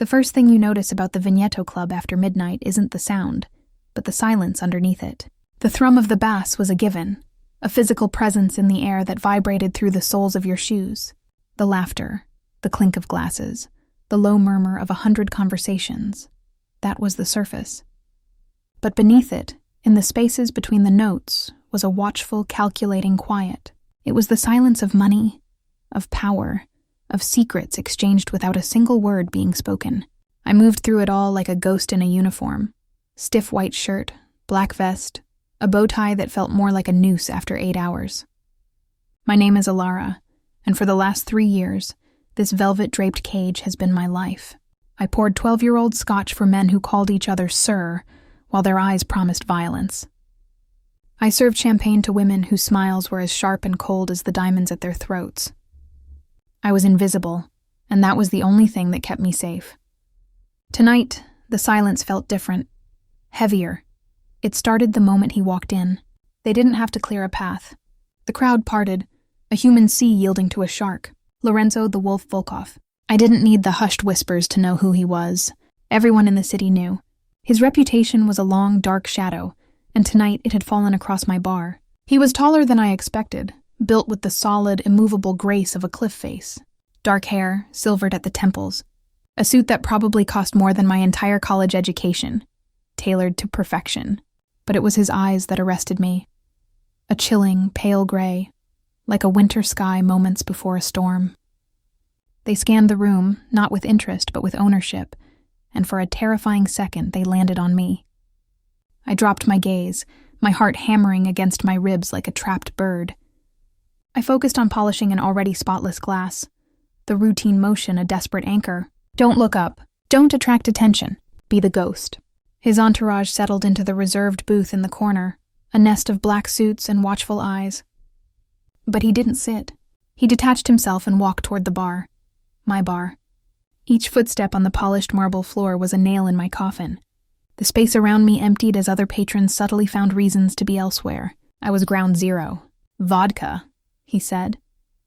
The first thing you notice about the Vignetto Club after midnight isn't the sound, but the silence underneath it. The thrum of the bass was a given, a physical presence in the air that vibrated through the soles of your shoes. The laughter, the clink of glasses, the low murmur of 100 conversations. That was the surface. But beneath it, in the spaces between the notes, was a watchful, calculating quiet. It was the silence of money, of power, of secrets exchanged without a single word being spoken. I moved through it all like a ghost in a uniform. Stiff white shirt, black vest, a bow tie that felt more like a noose after 8 hours. My name is Alara, and for the last 3 years, this velvet-draped cage has been my life. I poured 12-year-old scotch for men who called each other sir, while their eyes promised violence. I served champagne to women whose smiles were as sharp and cold as the diamonds at their throats. I was invisible, and that was the only thing that kept me safe. Tonight, the silence felt different, heavier. It started the moment he walked in. They didn't have to clear a path. The crowd parted, a human sea yielding to a shark. Lorenzo the Wolf Volkov. I didn't need the hushed whispers to know who he was. Everyone in the city knew. His reputation was a long, dark shadow, and tonight it had fallen across my bar. He was taller than I expected, built with the solid, immovable grace of a cliff face. Dark hair, silvered at the temples. A suit that probably cost more than my entire college education. Tailored to perfection. But it was his eyes that arrested me. A chilling, pale gray, like a winter sky moments before a storm. They scanned the room, not with interest but with ownership, and for a terrifying second they landed on me. I dropped my gaze, my heart hammering against my ribs like a trapped bird. I focused on polishing an already spotless glass, the routine motion a desperate anchor. Don't look up. Don't attract attention. Be the ghost. His entourage settled into the reserved booth in the corner, a nest of black suits and watchful eyes. But he didn't sit. He detached himself and walked toward the bar. My bar. Each footstep on the polished marble floor was a nail in my coffin. The space around me emptied as other patrons subtly found reasons to be elsewhere. I was ground zero. Vodka, he said,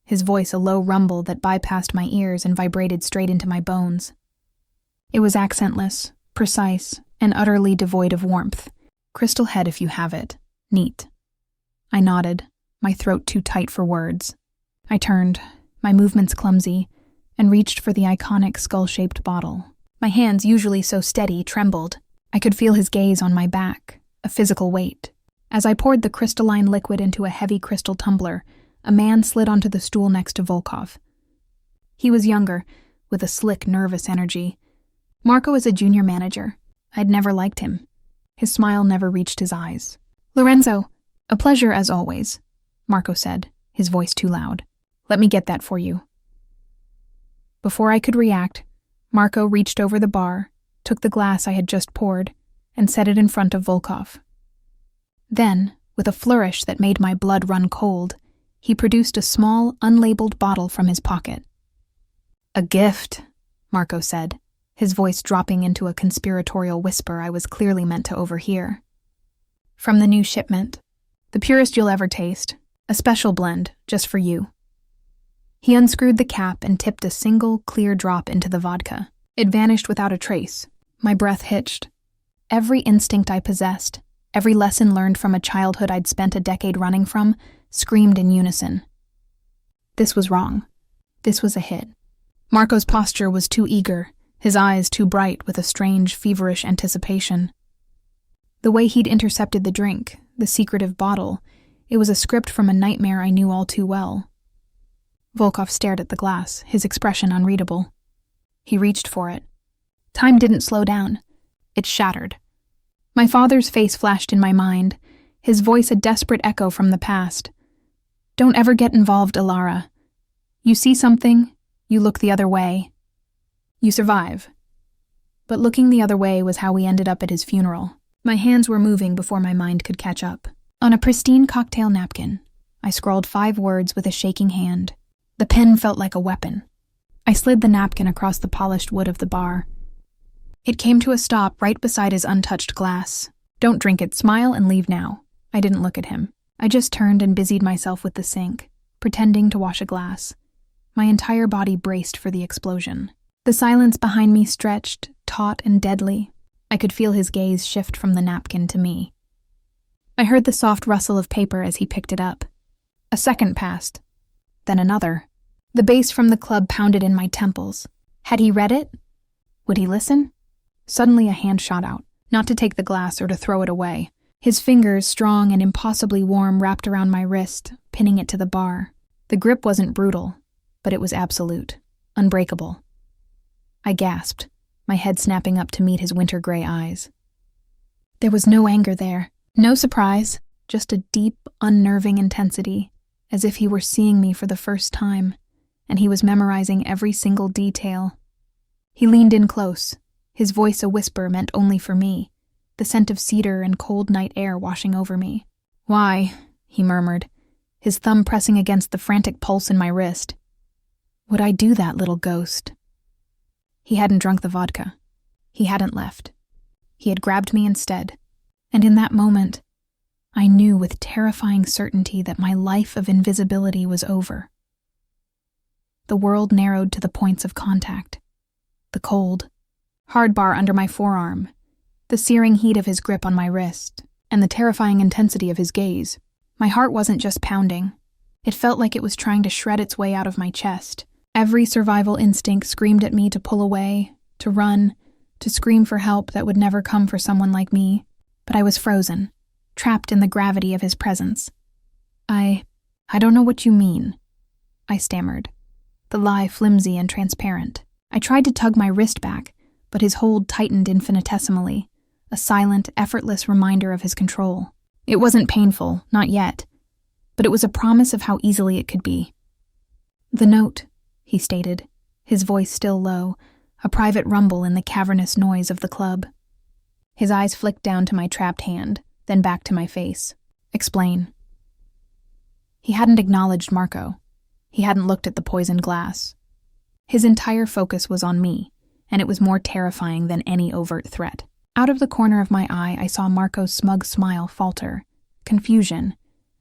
his voice a low rumble that bypassed my ears and vibrated straight into my bones. It was accentless, precise, and utterly devoid of warmth. Crystal head if you have it. Neat. I nodded, my throat too tight for words. I turned, my movements clumsy, and reached for the iconic skull-shaped bottle. My hands, usually so steady, trembled. I could feel his gaze on my back, a physical weight. As I poured the crystalline liquid into a heavy crystal tumbler, a man slid onto the stool next to Volkov. He was younger, with a slick, nervous energy. Marco is a junior manager. I'd never liked him. His smile never reached his eyes. Lorenzo, a pleasure as always, Marco said, his voice too loud. Let me get that for you. Before I could react, Marco reached over the bar, took the glass I had just poured, and set it in front of Volkov. Then, with a flourish that made my blood run cold, he produced a small, unlabeled bottle from his pocket. A gift, Marco said, his voice dropping into a conspiratorial whisper I was clearly meant to overhear. From the new shipment, the purest you'll ever taste, a special blend, just for you. He unscrewed the cap and tipped a single, clear drop into the vodka. It vanished without a trace. My breath hitched. Every instinct I possessed, every lesson learned from a childhood I'd spent a decade running from, screamed in unison. This was wrong. This was a hit. Marco's posture was too eager, his eyes too bright with a strange, feverish anticipation. The way he'd intercepted the drink, the secretive bottle, it was a script from a nightmare I knew all too well. Volkov stared at the glass, his expression unreadable. He reached for it. Time didn't slow down. It shattered. My father's face flashed in my mind, his voice a desperate echo from the past. Don't ever get involved, Alara. You see something, you look the other way. You survive. But looking the other way was how we ended up at his funeral. My hands were moving before my mind could catch up. On a pristine cocktail napkin, I scrawled 5 words with a shaking hand. The pen felt like a weapon. I slid the napkin across the polished wood of the bar. It came to a stop right beside his untouched glass. Don't drink it, smile and leave now. I didn't look at him. I just turned and busied myself with the sink, pretending to wash a glass. My entire body braced for the explosion. The silence behind me stretched, taut and deadly. I could feel his gaze shift from the napkin to me. I heard the soft rustle of paper as he picked it up. A second passed, then another. The bass from the club pounded in my temples. Had he read it? Would he listen? Suddenly a hand shot out, not to take the glass or to throw it away. His fingers, strong and impossibly warm, wrapped around my wrist, pinning it to the bar. The grip wasn't brutal, but it was absolute, unbreakable. I gasped, my head snapping up to meet his winter gray eyes. There was no anger there, no surprise, just a deep, unnerving intensity, as if he were seeing me for the first time, and he was memorizing every single detail. He leaned in close, his voice a whisper meant only for me, the scent of cedar and cold night air washing over me. "Why?" he murmured, his thumb pressing against the frantic pulse in my wrist. "Would I do that, little ghost?" He hadn't drunk the vodka. He hadn't left. He had grabbed me instead, and in that moment, I knew with terrifying certainty that my life of invisibility was over. The world narrowed to the points of contact. The cold, hard bar under my forearm, the searing heat of his grip on my wrist, and the terrifying intensity of his gaze. My heart wasn't just pounding. It felt like it was trying to shred its way out of my chest. Every survival instinct screamed at me to pull away, to run, to scream for help that would never come for someone like me. But I was frozen, trapped in the gravity of his presence. I don't know what you mean," I stammered, the lie flimsy and transparent. I tried to tug my wrist back, but his hold tightened infinitesimally, a silent, effortless reminder of his control. It wasn't painful, not yet, but it was a promise of how easily it could be. "The note," he stated, his voice still low, a private rumble in the cavernous noise of the club. His eyes flicked down to my trapped hand, then back to my face. "Explain." He hadn't acknowledged Marco. He hadn't looked at the poisoned glass. His entire focus was on me, and it was more terrifying than any overt threat. Out of the corner of my eye, I saw Marco's smug smile falter, confusion,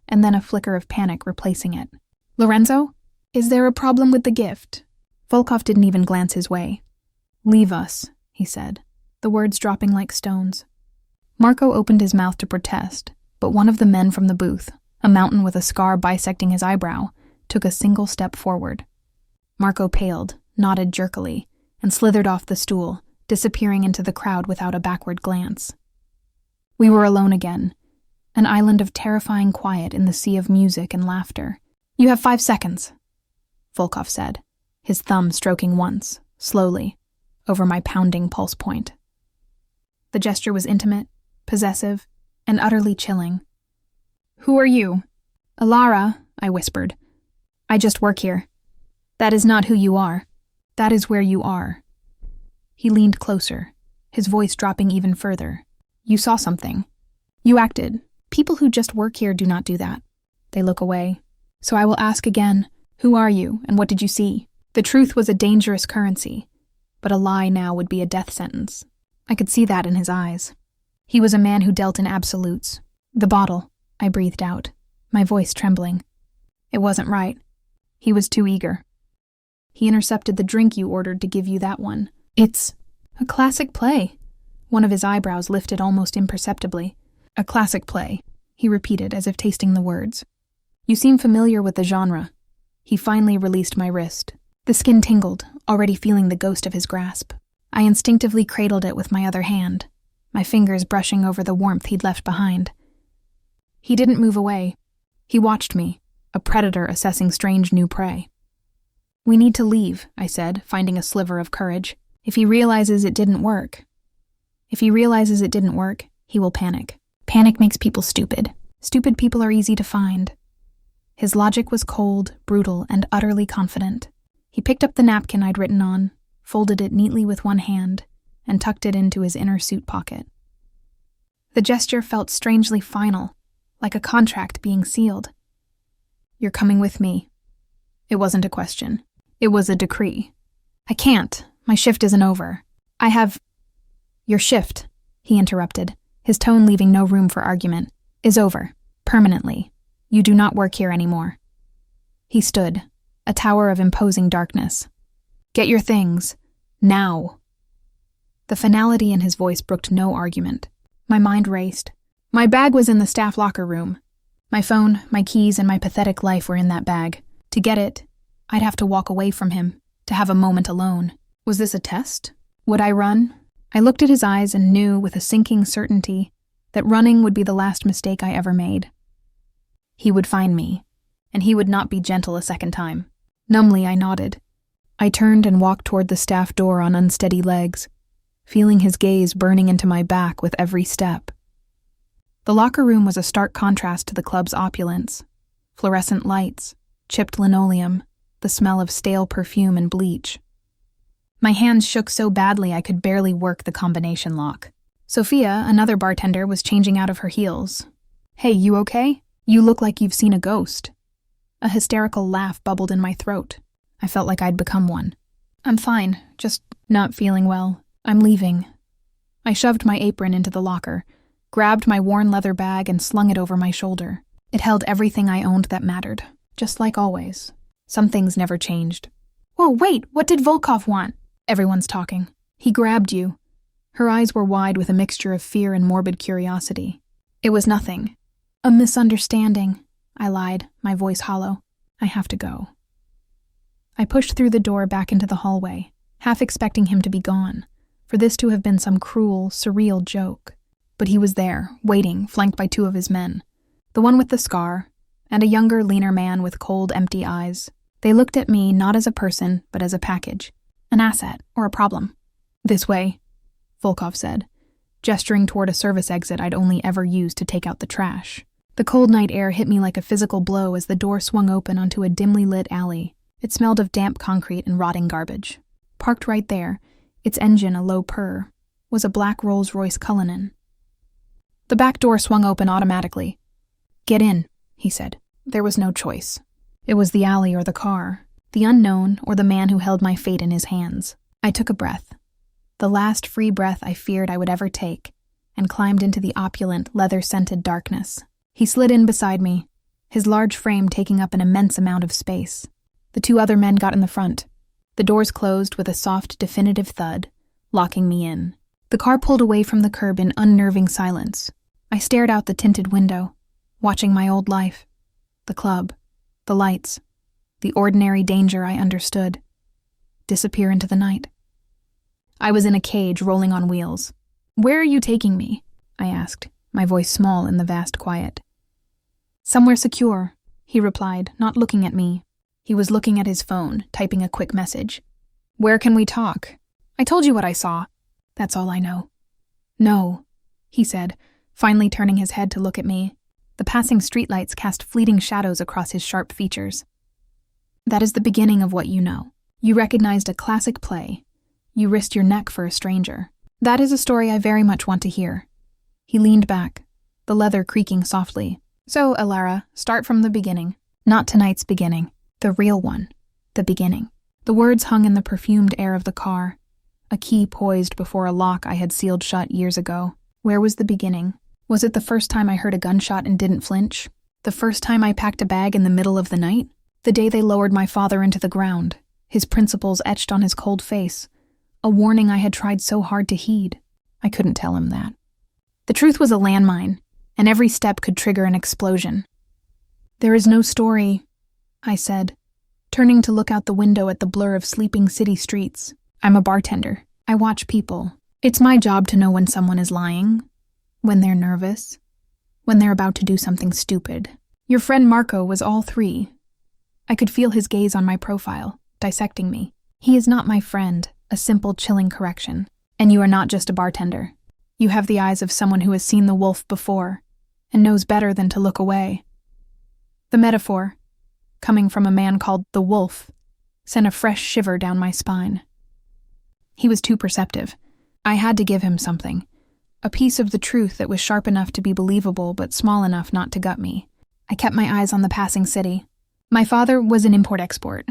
and then a flicker of panic replacing it. "Lorenzo? Is there a problem with the gift?" Volkov didn't even glance his way. "Leave us," he said, the words dropping like stones. Marco opened his mouth to protest, but one of the men from the booth, a mountain with a scar bisecting his eyebrow, took a single step forward. Marco paled, nodded jerkily, and slithered off the stool, disappearing into the crowd without a backward glance. We were alone again, an island of terrifying quiet in the sea of music and laughter. "You have 5 seconds," Volkov said, his thumb stroking once, slowly, over my pounding pulse point. The gesture was intimate, possessive, and utterly chilling. "Who are you?" "Alara," I whispered. "I just work here." "That is not who you are. That is where you are." He leaned closer, his voice dropping even further. "You saw something. You acted. People who just work here do not do that. They look away. So I will ask again, who are you and what did you see?" The truth was a dangerous currency, but a lie now would be a death sentence. I could see that in his eyes. He was a man who dealt in absolutes. "The bottle," I breathed out, my voice trembling. It wasn't right. He was too eager. "He intercepted the drink you ordered to give you that one. It's a classic play." One of his eyebrows lifted almost imperceptibly. "A classic play," he repeated as if tasting the words. "You seem familiar with the genre." He finally released my wrist. The skin tingled, already feeling the ghost of his grasp. I instinctively cradled it with my other hand, my fingers brushing over the warmth he'd left behind. He didn't move away. He watched me, a predator assessing strange new prey. "We need to leave," I said, finding a sliver of courage. If he realizes it didn't work, he will panic. Panic makes people stupid. Stupid people are easy to find. His logic was cold, brutal, and utterly confident. He picked up the napkin I'd written on, folded it neatly with one hand, and tucked it into his inner suit pocket. The gesture felt strangely final, like a contract being sealed. "You're coming with me." It wasn't a question. It was a decree. "I can't. My shift isn't over. I have—" "Your shift," he interrupted, his tone leaving no room for argument, "is over. Permanently. You do not work here anymore." He stood, a tower of imposing darkness. "Get your things. Now. The finality in his voice brooked no argument. My mind raced. My bag was in the staff locker room. My phone, my keys, and my pathetic life were in that bag. To get it, I'd have to walk away from him, to have a moment alone. Was this a test? Would I run? I looked at his eyes and knew with a sinking certainty that running would be the last mistake I ever made. He would find me, and he would not be gentle a second time. Numbly, I nodded. I turned and walked toward the staff door on unsteady legs, feeling his gaze burning into my back with every step. The locker room was a stark contrast to the club's opulence. Fluorescent lights, chipped linoleum, the smell of stale perfume and bleach. My hands shook so badly I could barely work the combination lock. Sophia, another bartender, was changing out of her heels. "Hey, you okay? You look like you've seen a ghost." A hysterical laugh bubbled in my throat. I felt like I'd become one. "I'm fine, just not feeling well. I'm leaving." I shoved my apron into the locker, grabbed my worn leather bag and slung it over my shoulder. It held everything I owned that mattered, just like always. Some things never changed. "Whoa, wait, what did Volkov want?" Everyone's talking. "He grabbed you." Her eyes were wide with a mixture of fear and morbid curiosity. "It was nothing. A misunderstanding," I lied, my voice hollow. "I have to go." I pushed through the door back into the hallway, half expecting him to be gone, for this to have been some cruel, surreal joke. But he was there, waiting, flanked by two of his men. The one with the scar, and a younger, leaner man with cold, empty eyes. They looked at me not as a person, but as a package. An asset, or a problem. "This way," Volkov said, gesturing toward a service exit I'd only ever used to take out the trash. The cold night air hit me like a physical blow as the door swung open onto a dimly lit alley. It smelled of damp concrete and rotting garbage. Parked right there, its engine a low purr, was a black Rolls-Royce Cullinan. The back door swung open automatically. "Get in," he said. There was no choice. It was the alley or the car, the unknown or the man who held my fate in his hands. I took a breath, the last free breath I feared I would ever take, and climbed into the opulent, leather-scented darkness. He slid in beside me, his large frame taking up an immense amount of space. The two other men got in the front. The doors closed with a soft, definitive thud, locking me in. The car pulled away from the curb in unnerving silence. I stared out the tinted window, watching my old life. The club, the lights, the ordinary danger I understood, disappear into the night. I was in a cage rolling on wheels. "Where are you taking me?" I asked, my voice small in the vast quiet. "Somewhere secure," he replied, not looking at me. He was looking at his phone, typing a quick message. "Where can we talk? I told you what I saw. That's all I know." "No," he said, finally turning his head to look at me. The passing streetlights cast fleeting shadows across his sharp features. "That is the beginning of what you know. You recognized a classic play. You risked your neck for a stranger. That is a story I very much want to hear." He leaned back, the leather creaking softly. "So, Elara, start from the beginning. Not tonight's beginning. The real one. The beginning." The words hung in the perfumed air of the car, a key poised before a lock I had sealed shut years ago. Where was the beginning? Was it the first time I heard a gunshot and didn't flinch? The first time I packed a bag in the middle of the night? The day they lowered my father into the ground, his principles etched on his cold face, a warning I had tried so hard to heed. I couldn't tell him that. The truth was a landmine, and every step could trigger an explosion. "There is no story," I said, turning to look out the window at the blur of sleeping city streets. "I'm a bartender. I watch people. It's my job to know when someone is lying, when they're nervous, when they're about to do something stupid. Your friend Marco was all three." I could feel his gaze on my profile, dissecting me. "He is not my friend," a simple, chilling correction. "And you are not just a bartender. You have the eyes of someone who has seen the wolf before, and knows better than to look away." The metaphor, coming from a man called the Wolf, sent a fresh shiver down my spine. He was too perceptive. I had to give him something, a piece of the truth that was sharp enough to be believable but small enough not to gut me. I kept my eyes on the passing city. My father was an import-export.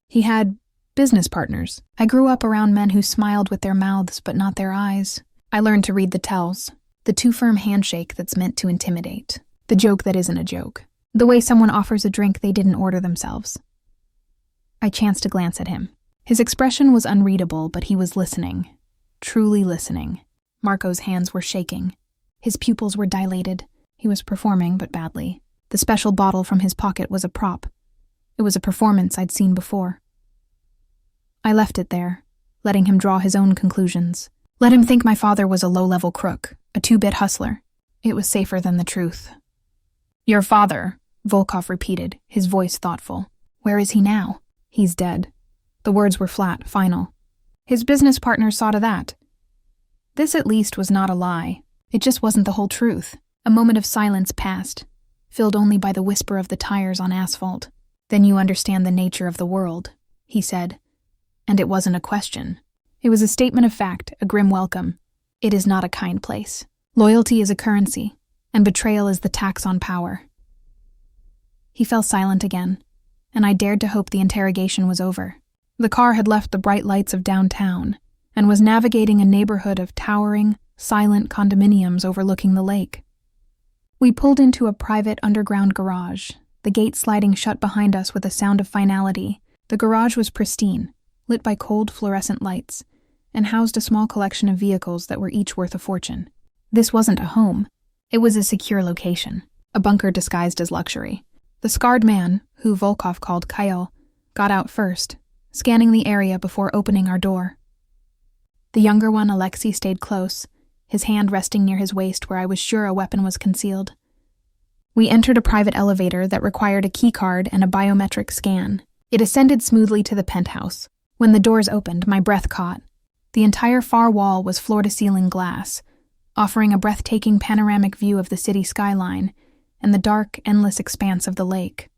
He had business partners. I grew up around men who smiled with their mouths but not their eyes. I learned to read the tells, the too-firm handshake that's meant to intimidate, the joke that isn't a joke, the way someone offers a drink they didn't order themselves. I chanced to glance at him. His expression was unreadable, but he was listening. Truly listening. Marco's hands were shaking. His pupils were dilated. He was performing, but badly. The special bottle from his pocket was a prop. It was a performance I'd seen before. I left it there, letting him draw his own conclusions. Let him think my father was a low-level crook, a two-bit hustler. It was safer than the truth. Your father, Volkov repeated, his voice thoughtful. Where is he now? He's dead. The words were flat, final. His business partners saw to that. This at least was not a lie. It just wasn't the whole truth. A moment of silence passed, filled only by the whisper of the tires on asphalt. Then you understand the nature of the world, he said. And it wasn't a question. It was a statement of fact, a grim welcome. It is not a kind place. Loyalty is a currency, and betrayal is the tax on power. He fell silent again, and I dared to hope the interrogation was over. The car had left the bright lights of downtown and was navigating a neighborhood of towering, silent condominiums overlooking the lake. We pulled into a private underground garage, the gate sliding shut behind us with a sound of finality. The garage was pristine, lit by cold fluorescent lights, and housed a small collection of vehicles that were each worth a fortune. This wasn't a home. It was a secure location, a bunker disguised as luxury. The scarred man, who Volkov called Kyle, got out first, scanning the area before opening our door. The younger one, Alexei, stayed close, his hand resting near his waist where I was sure a weapon was concealed. We entered a private elevator that required a keycard and a biometric scan. It ascended smoothly to the penthouse. When the doors opened, my breath caught. The entire far wall was floor-to-ceiling glass, offering a breathtaking panoramic view of the city skyline and the dark, endless expanse of the lake.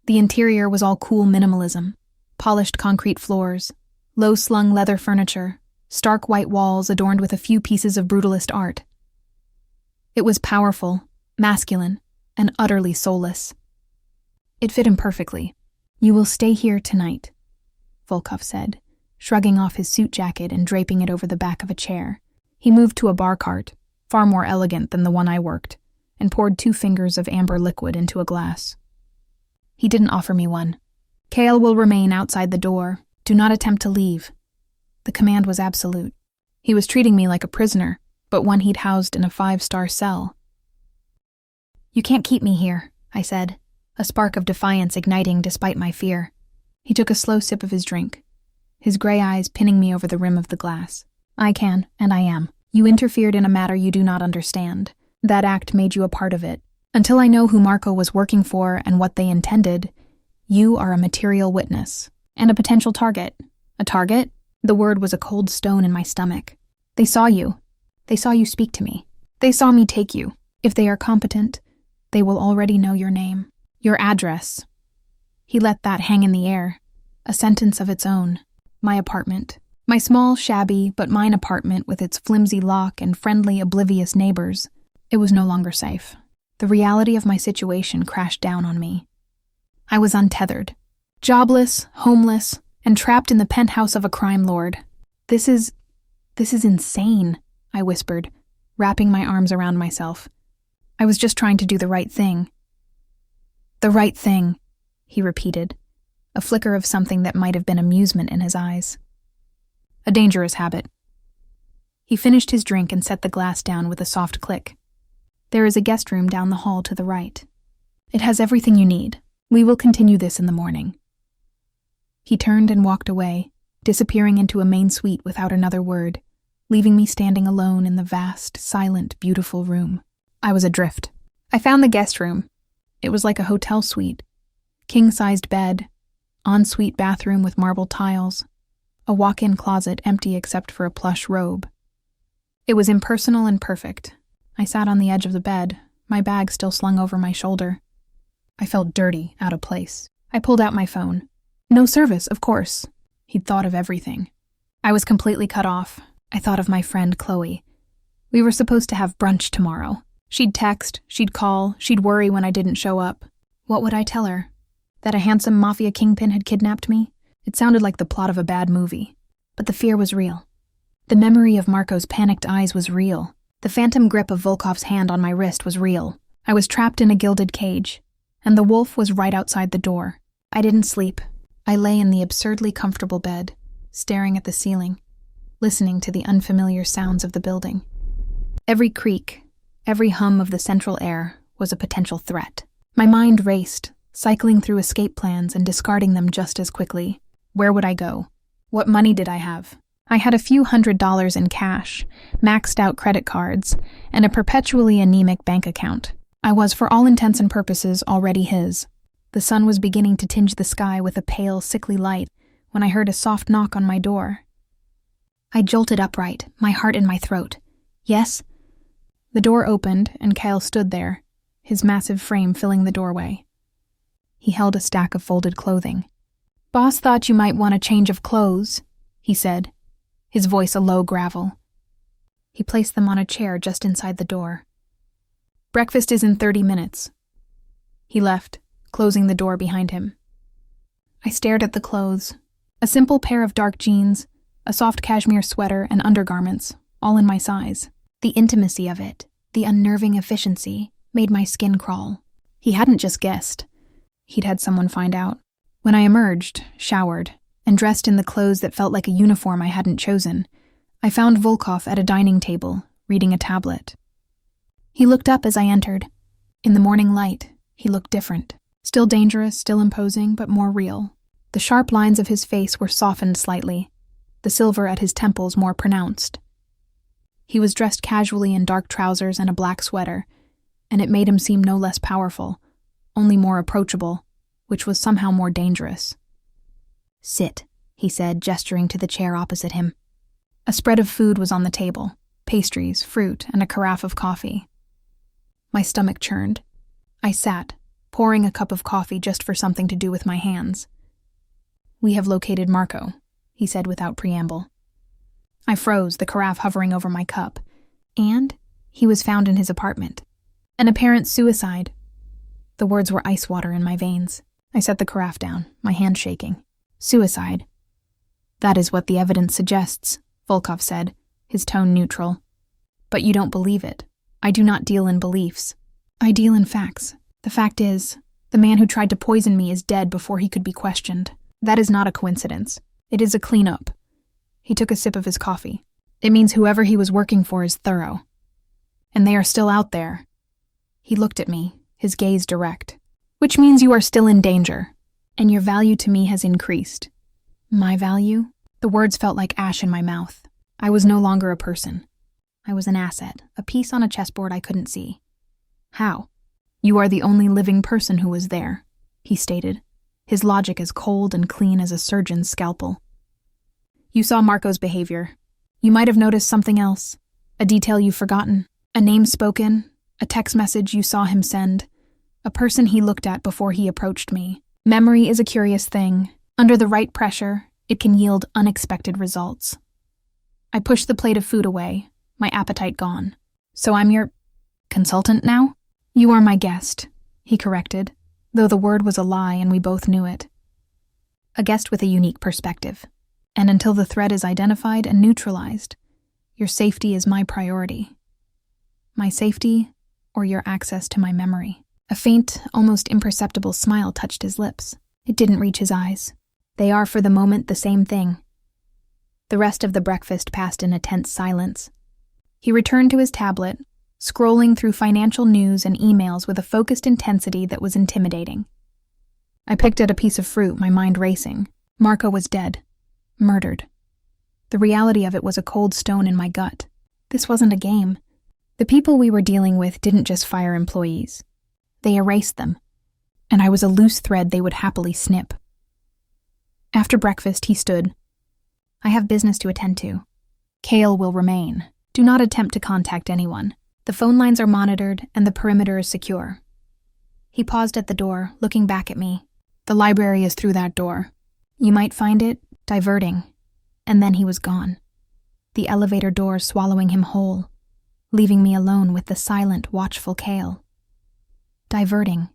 The interior was all cool minimalism. Polished concrete floors, low-slung leather furniture, stark white walls adorned with a few pieces of brutalist art. It was powerful, masculine, and utterly soulless. It fit him perfectly. You will stay here tonight, Volkov said, shrugging off his suit jacket and draping it over the back of a chair. He moved to a bar cart, far more elegant than the one I worked, and poured 2 fingers of amber liquid into a glass. He didn't offer me one. Kale will remain outside the door. Do not attempt to leave. The command was absolute. He was treating me like a prisoner, but one he'd housed in a 5-star cell. You can't keep me here, I said, a spark of defiance igniting despite my fear. He took a slow sip of his drink, his gray eyes pinning me over the rim of the glass. I can, and I am. You interfered in a matter you do not understand. That act made you a part of it. Until I know who Marco was working for and what they intended, you are a material witness. And a potential target. A target? The word was a cold stone in my stomach. They saw you. They saw you speak to me. They saw me take you. If they are competent, they will already know your name. Your address. He let that hang in the air. A sentence of its own. My apartment. My small, shabby, but mine apartment with its flimsy lock and friendly, oblivious neighbors. It was no longer safe. The reality of my situation crashed down on me. I was untethered. Jobless, homeless, and trapped in the penthouse of a crime lord. This is insane, I whispered, wrapping my arms around myself. I was just trying to do the right thing. The right thing, he repeated, a flicker of something that might have been amusement in his eyes. A dangerous habit. He finished his drink and set the glass down with a soft click. There is a guest room down the hall to the right. It has everything you need. We will continue this in the morning. He turned and walked away, disappearing into a main suite without another word, leaving me standing alone in the vast, silent, beautiful room. I was adrift. I found the guest room. It was like a hotel suite. King-sized bed, ensuite bathroom with marble tiles, a walk-in closet empty except for a plush robe. It was impersonal and perfect. I sat on the edge of the bed, my bag still slung over my shoulder. I felt dirty, out of place. I pulled out my phone. No service, of course. He'd thought of everything. I was completely cut off. I thought of my friend Chloe. We were supposed to have brunch tomorrow. She'd text, she'd call, she'd worry when I didn't show up. What would I tell her? That a handsome Mafia kingpin had kidnapped me? It sounded like the plot of a bad movie. But the fear was real. The memory of Marco's panicked eyes was real. The phantom grip of Volkov's hand on my wrist was real. I was trapped in a gilded cage, and the wolf was right outside the door. I didn't sleep. I lay in the absurdly comfortable bed, staring at the ceiling, listening to the unfamiliar sounds of the building. Every creak, every hum of the central air was a potential threat. My mind raced, cycling through escape plans and discarding them just as quickly. Where would I go? What money did I have? I had a few $100s in cash, maxed out credit cards, and a perpetually anemic bank account. I was, for all intents and purposes, already his. The sun was beginning to tinge the sky with a pale, sickly light when I heard a soft knock on my door. I jolted upright, my heart in my throat. Yes? The door opened, and Kyle stood there, his massive frame filling the doorway. He held a stack of folded clothing. "Boss thought you might want a change of clothes," he said, his voice a low gravel. He placed them on a chair just inside the door. "Breakfast is in 30 minutes. He left, closing the door behind him. I stared at the clothes. A simple pair of dark jeans, a soft cashmere sweater, and undergarments, all in my size. The intimacy of it, the unnerving efficiency, made my skin crawl. He hadn't just guessed. He'd had someone find out. When I emerged, showered, and dressed in the clothes that felt like a uniform I hadn't chosen, I found Volkov at a dining table, reading a tablet. He looked up as I entered. In the morning light, he looked different. Still dangerous, still imposing, but more real. The sharp lines of his face were softened slightly, the silver at his temples more pronounced. He was dressed casually in dark trousers and a black sweater, and it made him seem no less powerful, only more approachable, which was somehow more dangerous. "Sit," he said, gesturing to the chair opposite him. A spread of food was on the table, pastries, fruit, and a carafe of coffee. My stomach churned. I sat, pouring a cup of coffee just for something to do with my hands. "We have located Marco," he said without preamble. I froze, the carafe hovering over my cup. And he was found in his apartment. An apparent suicide. The words were ice water in my veins. I set the carafe down, my hand shaking. "Suicide." "That is what the evidence suggests," Volkov said, his tone neutral. "But you don't believe it. I do not deal in beliefs. I deal in facts. The fact is, the man who tried to poison me is dead before he could be questioned. That is not a coincidence. It is a cleanup." He took a sip of his coffee. "It means whoever he was working for is thorough. And they are still out there." He looked at me, his gaze direct. "Which means you are still in danger, and your value to me has increased." My value? The words felt like ash in my mouth. I was no longer a person. I was an asset, a piece on a chessboard I couldn't see. "How?" "You are the only living person who was there," he stated, his logic as cold and clean as a surgeon's scalpel. "You saw Marco's behavior. You might have noticed something else, a detail you've forgotten, a name spoken, a text message you saw him send, a person he looked at before he approached me. Memory is a curious thing. Under the right pressure, it can yield unexpected results." I pushed the plate of food away, my appetite gone. "So I'm your consultant now?" "You are my guest," he corrected, though the word was a lie and we both knew it. "A guest with a unique perspective. And until the threat is identified and neutralized, your safety is my priority. My safety or your access to my memory." A faint, almost imperceptible smile touched his lips. It didn't reach his eyes. They are for the moment the same thing. The rest of the breakfast passed in a tense silence. He returned to his tablet, scrolling through financial news and emails with a focused intensity that was intimidating. I picked at a piece of fruit, my mind racing. Marco was dead. Murdered. The reality of it was a cold stone in my gut. This wasn't a game. The people we were dealing with didn't just fire employees. They erased them, and I was a loose thread they would happily snip. After breakfast, he stood. "I have business to attend to. Kale will remain. Do not attempt to contact anyone. The phone lines are monitored, and the perimeter is secure." He paused at the door, looking back at me. "The library is through that door. You might find it diverting." And then he was gone. The elevator door swallowing him whole, leaving me alone with the silent, watchful Kale. Diverting.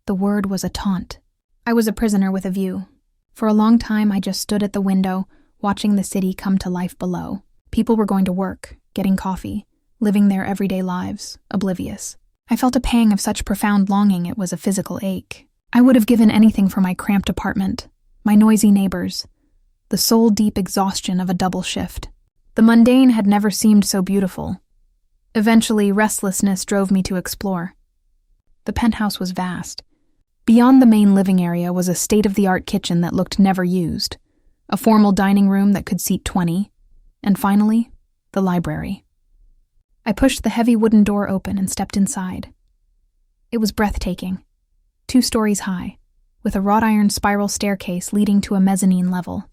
The word was a taunt. I was a prisoner with a view. For a long time, I just stood at the window, watching the city come to life below. People were going to work, getting coffee, living their everyday lives, oblivious. I felt a pang of such profound longing it was a physical ache. I would have given anything for my cramped apartment, my noisy neighbors, the soul-deep exhaustion of a double shift. The mundane had never seemed so beautiful. Eventually, restlessness drove me to explore. The penthouse was vast. Beyond the main living area was a state-of-the-art kitchen that looked never used, a formal dining room that could seat 20, and finally, the library. I pushed the heavy wooden door open and stepped inside. It was breathtaking, 2 stories high, with a wrought iron spiral staircase leading to a mezzanine level.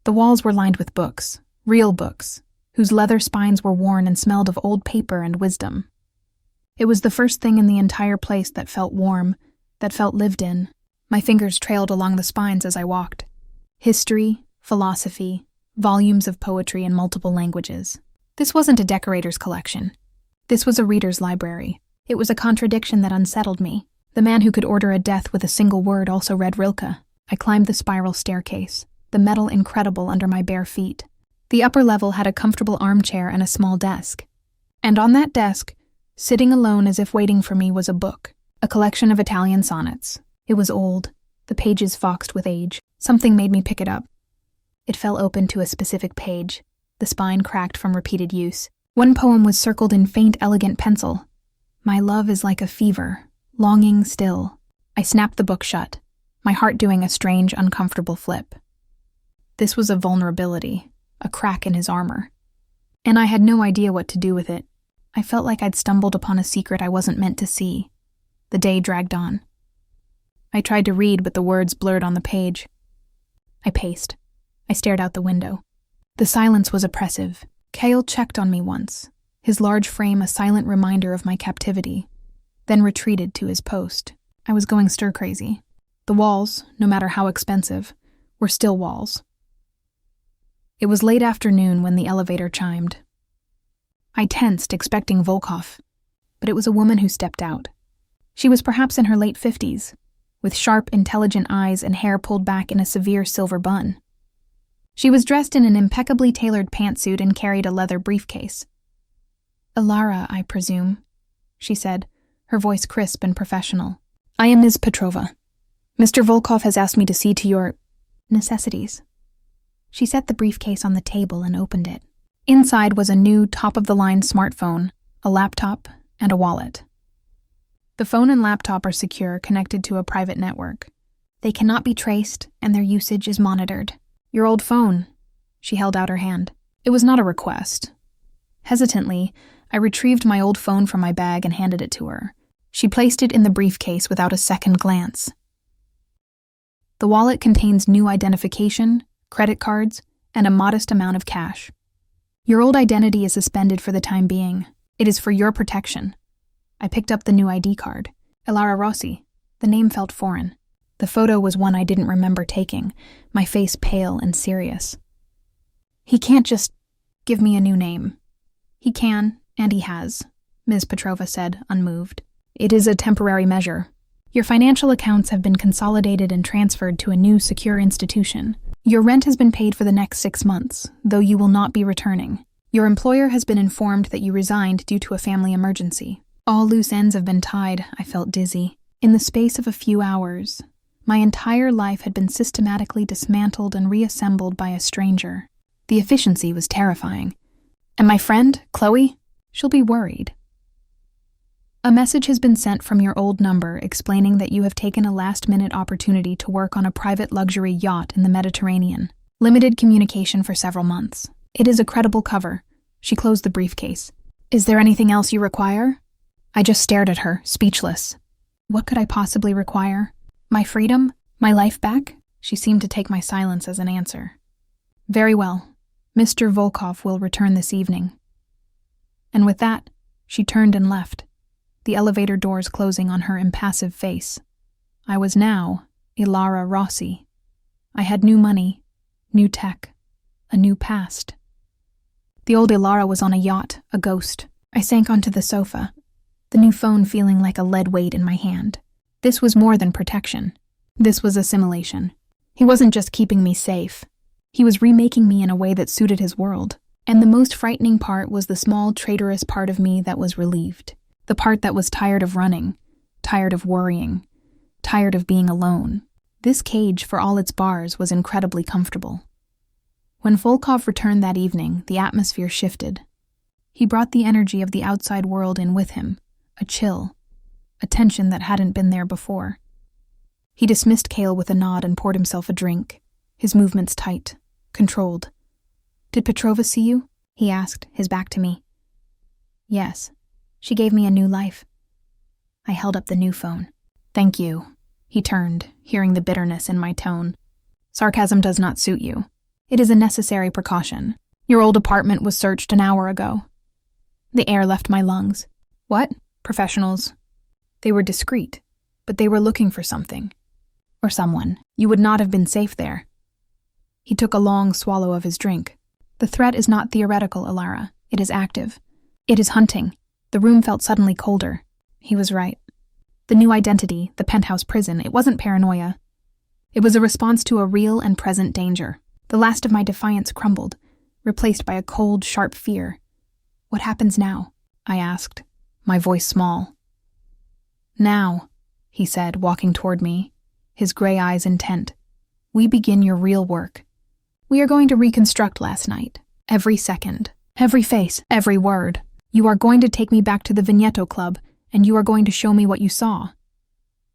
The walls were lined with books, real books, whose leather spines were worn and smelled of old paper and wisdom. It was the first thing in the entire place that felt warm, that felt lived in. My fingers trailed along the spines as I walked. History, philosophy, volumes of poetry in multiple languages. This wasn't a decorator's collection. This was a reader's library. It was a contradiction that unsettled me. The man who could order a death with a single word also read Rilke. I climbed the spiral staircase, the metal incredible under my bare feet. The upper level had a comfortable armchair and a small desk. And on that desk, sitting alone as if waiting for me, was a book, a collection of Italian sonnets. It was old, the pages foxed with age. Something made me pick it up. It fell open to a specific page, the spine cracked from repeated use. One poem was circled in faint, elegant pencil. My love is like a fever, longing still. I snapped the book shut, my heart doing a strange, uncomfortable flip. This was a vulnerability, a crack in his armor. And I had no idea what to do with it. I felt like I'd stumbled upon a secret I wasn't meant to see. The day dragged on. I tried to read, but the words blurred on the page. I paced. I stared out the window. The silence was oppressive. Cale checked on me once, his large frame a silent reminder of my captivity, then retreated to his post. I was going stir-crazy. The walls, no matter how expensive, were still walls. It was late afternoon when the elevator chimed. I tensed, expecting Volkov, but it was a woman who stepped out. She was perhaps in her late 50s, with sharp, intelligent eyes and hair pulled back in a severe silver bun. She was dressed in an impeccably tailored pantsuit and carried a leather briefcase. "Ilara, I presume," she said, her voice crisp and professional. "I am Ms. Petrova. Mr. Volkov has asked me to see to your necessities." She set the briefcase on the table and opened it. Inside was a new, top-of-the-line smartphone, a laptop, and a wallet. The phone and laptop are secure, connected to a private network. They cannot be traced, and their usage is monitored. "Your old phone." She held out her hand. It was not a request. Hesitantly, I retrieved my old phone from my bag and handed it to her. She placed it in the briefcase without a second glance. The wallet contains new identification, credit cards, and a modest amount of cash. "Your old identity is suspended for the time being. It is for your protection." I picked up the new ID card. Ilara Rossi. The name felt foreign. The photo was one I didn't remember taking, my face pale and serious. "He can't just give me a new name." "He can, and he has," Ms. Petrova said, unmoved. "It is a temporary measure. Your financial accounts have been consolidated and transferred to a new secure institution. Your rent has been paid for the next 6 months, though you will not be returning. Your employer has been informed that you resigned due to a family emergency. All loose ends have been tied." I felt dizzy. In the space of a few hours, my entire life had been systematically dismantled and reassembled by a stranger. The efficiency was terrifying. "And my friend, Chloe? She'll be worried." "A message has been sent from your old number explaining that you have taken a last-minute opportunity to work on a private luxury yacht in the Mediterranean. Limited communication for several months. It is a credible cover." She closed the briefcase. "Is there anything else you require?" I just stared at her, speechless. What could I possibly require? My freedom? My life back? She seemed to take my silence as an answer. "Very well. Mr. Volkov will return this evening." And with that, she turned and left, the elevator doors closing on her impassive face. I was now Ilara Rossi. I had new money, new tech, a new past. The old Ilara was on a yacht, a ghost. I sank onto the sofa, the new phone feeling like a lead weight in my hand. This was more than protection. This was assimilation. He wasn't just keeping me safe. He was remaking me in a way that suited his world. And the most frightening part was the small, traitorous part of me that was relieved. The part that was tired of running, tired of worrying, tired of being alone. This cage, for all its bars, was incredibly comfortable. When Volkov returned that evening, the atmosphere shifted. He brought the energy of the outside world in with him, a chill, a tension that hadn't been there before. He dismissed Kale with a nod and poured himself a drink, his movements tight, controlled. "Did Petrova see you?" he asked, his back to me. "Yes. She gave me a new life." I held up the new phone. "Thank you." He turned, hearing the bitterness in my tone. "Sarcasm does not suit you. It is a necessary precaution. Your old apartment was searched an hour ago." The air left my lungs. "What? Professionals?" "They were discreet, but they were looking for something. Or someone. You would not have been safe there." He took a long swallow of his drink. "The threat is not theoretical, Alara. It is active. It is hunting." The room felt suddenly colder. He was right. The new identity, the penthouse prison, it wasn't paranoia. It was a response to a real and present danger. The last of my defiance crumbled, replaced by a cold, sharp fear. "What happens now?" I asked, my voice small. "Now," he said, walking toward me, his gray eyes intent, "we begin your real work. We are going to reconstruct last night. Every second, every face, every word. You are going to take me back to the Vigneto Club, and you are going to show me what you saw."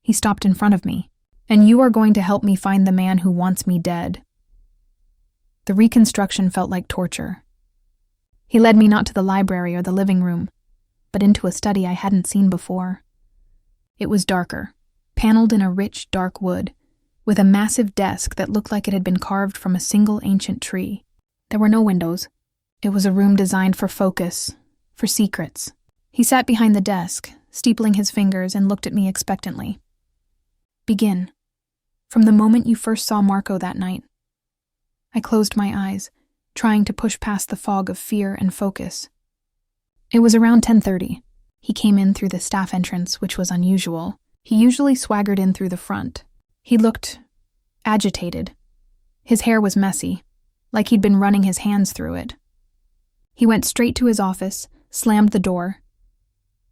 He stopped in front of me. "And you are going to help me find the man who wants me dead." The reconstruction felt like torture. He led me not to the library or the living room, but into a study I hadn't seen before. It was darker, paneled in a rich, dark wood, with a massive desk that looked like it had been carved from a single ancient tree. There were no windows. It was a room designed for focus, for secrets. He sat behind the desk, steepling his fingers, and looked at me expectantly. "Begin. From the moment you first saw Marco that night." I closed my eyes, trying to push past the fog of fear and focus. It was around 10:30. He came in through the staff entrance, which was unusual. He usually swaggered in through the front. He looked agitated. His hair was messy, like he'd been running his hands through it. He went straight to his office, slammed the door.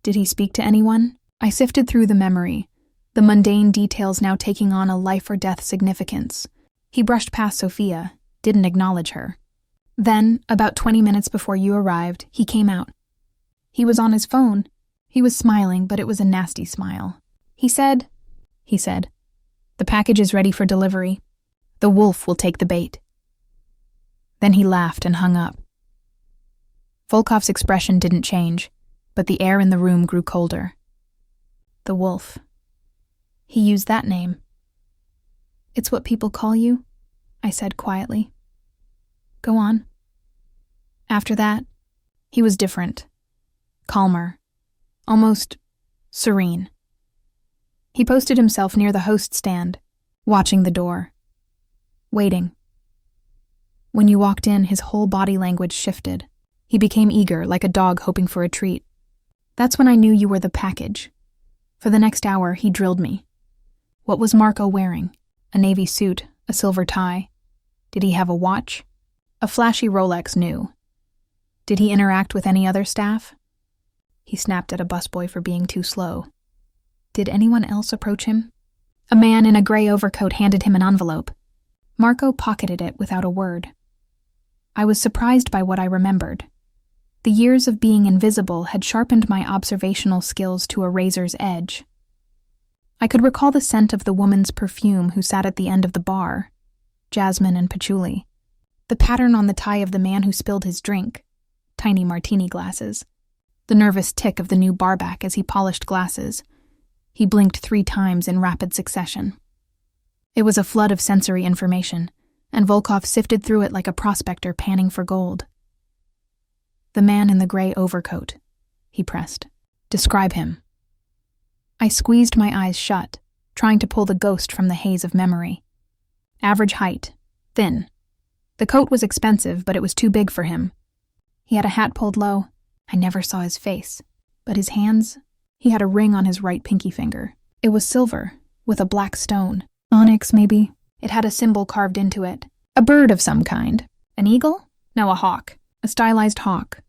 Did he speak to anyone? I sifted through the memory, the mundane details now taking on a life-or-death significance. He brushed past Sophia, didn't acknowledge her. Then, about 20 minutes before you arrived, he came out. He was on his phone. He was smiling, but it was a nasty smile. He said, "The package is ready for delivery. The wolf will take the bait." Then he laughed and hung up. Volkov's expression didn't change, but the air in the room grew colder. The wolf. He used that name. "It's what people call you," I said quietly. "Go on." After that, he was different. Calmer. Almost serene. He posted himself near the host stand, watching the door. Waiting. When you walked in, his whole body language shifted. He became eager, like a dog hoping for a treat. That's when I knew you were the package. For the next hour, he drilled me. What was Marco wearing? A navy suit, a silver tie. Did he have a watch? A flashy Rolex knew. Did he interact with any other staff? He snapped at a busboy for being too slow. Did anyone else approach him? A man in a gray overcoat handed him an envelope. Marco pocketed it without a word. I was surprised by what I remembered. The years of being invisible had sharpened my observational skills to a razor's edge. I could recall the scent of the woman's perfume who sat at the end of the bar, jasmine and patchouli, the pattern on the tie of the man who spilled his drink, tiny martini glasses, the nervous tick of the new barback as he polished glasses. He blinked 3 times in rapid succession. It was a flood of sensory information, and Volkov sifted through it like a prospector panning for gold. "The man in the gray overcoat," he pressed. "Describe him." I squeezed my eyes shut, trying to pull the ghost from the haze of memory. Average height, thin. The coat was expensive, but it was too big for him. He had a hat pulled low. I never saw his face, but his hands, he had a ring on his right pinky finger. It was silver, with a black stone. Onyx, maybe. It had a symbol carved into it. A bird of some kind. An eagle? No, a hawk. A stylized hawk.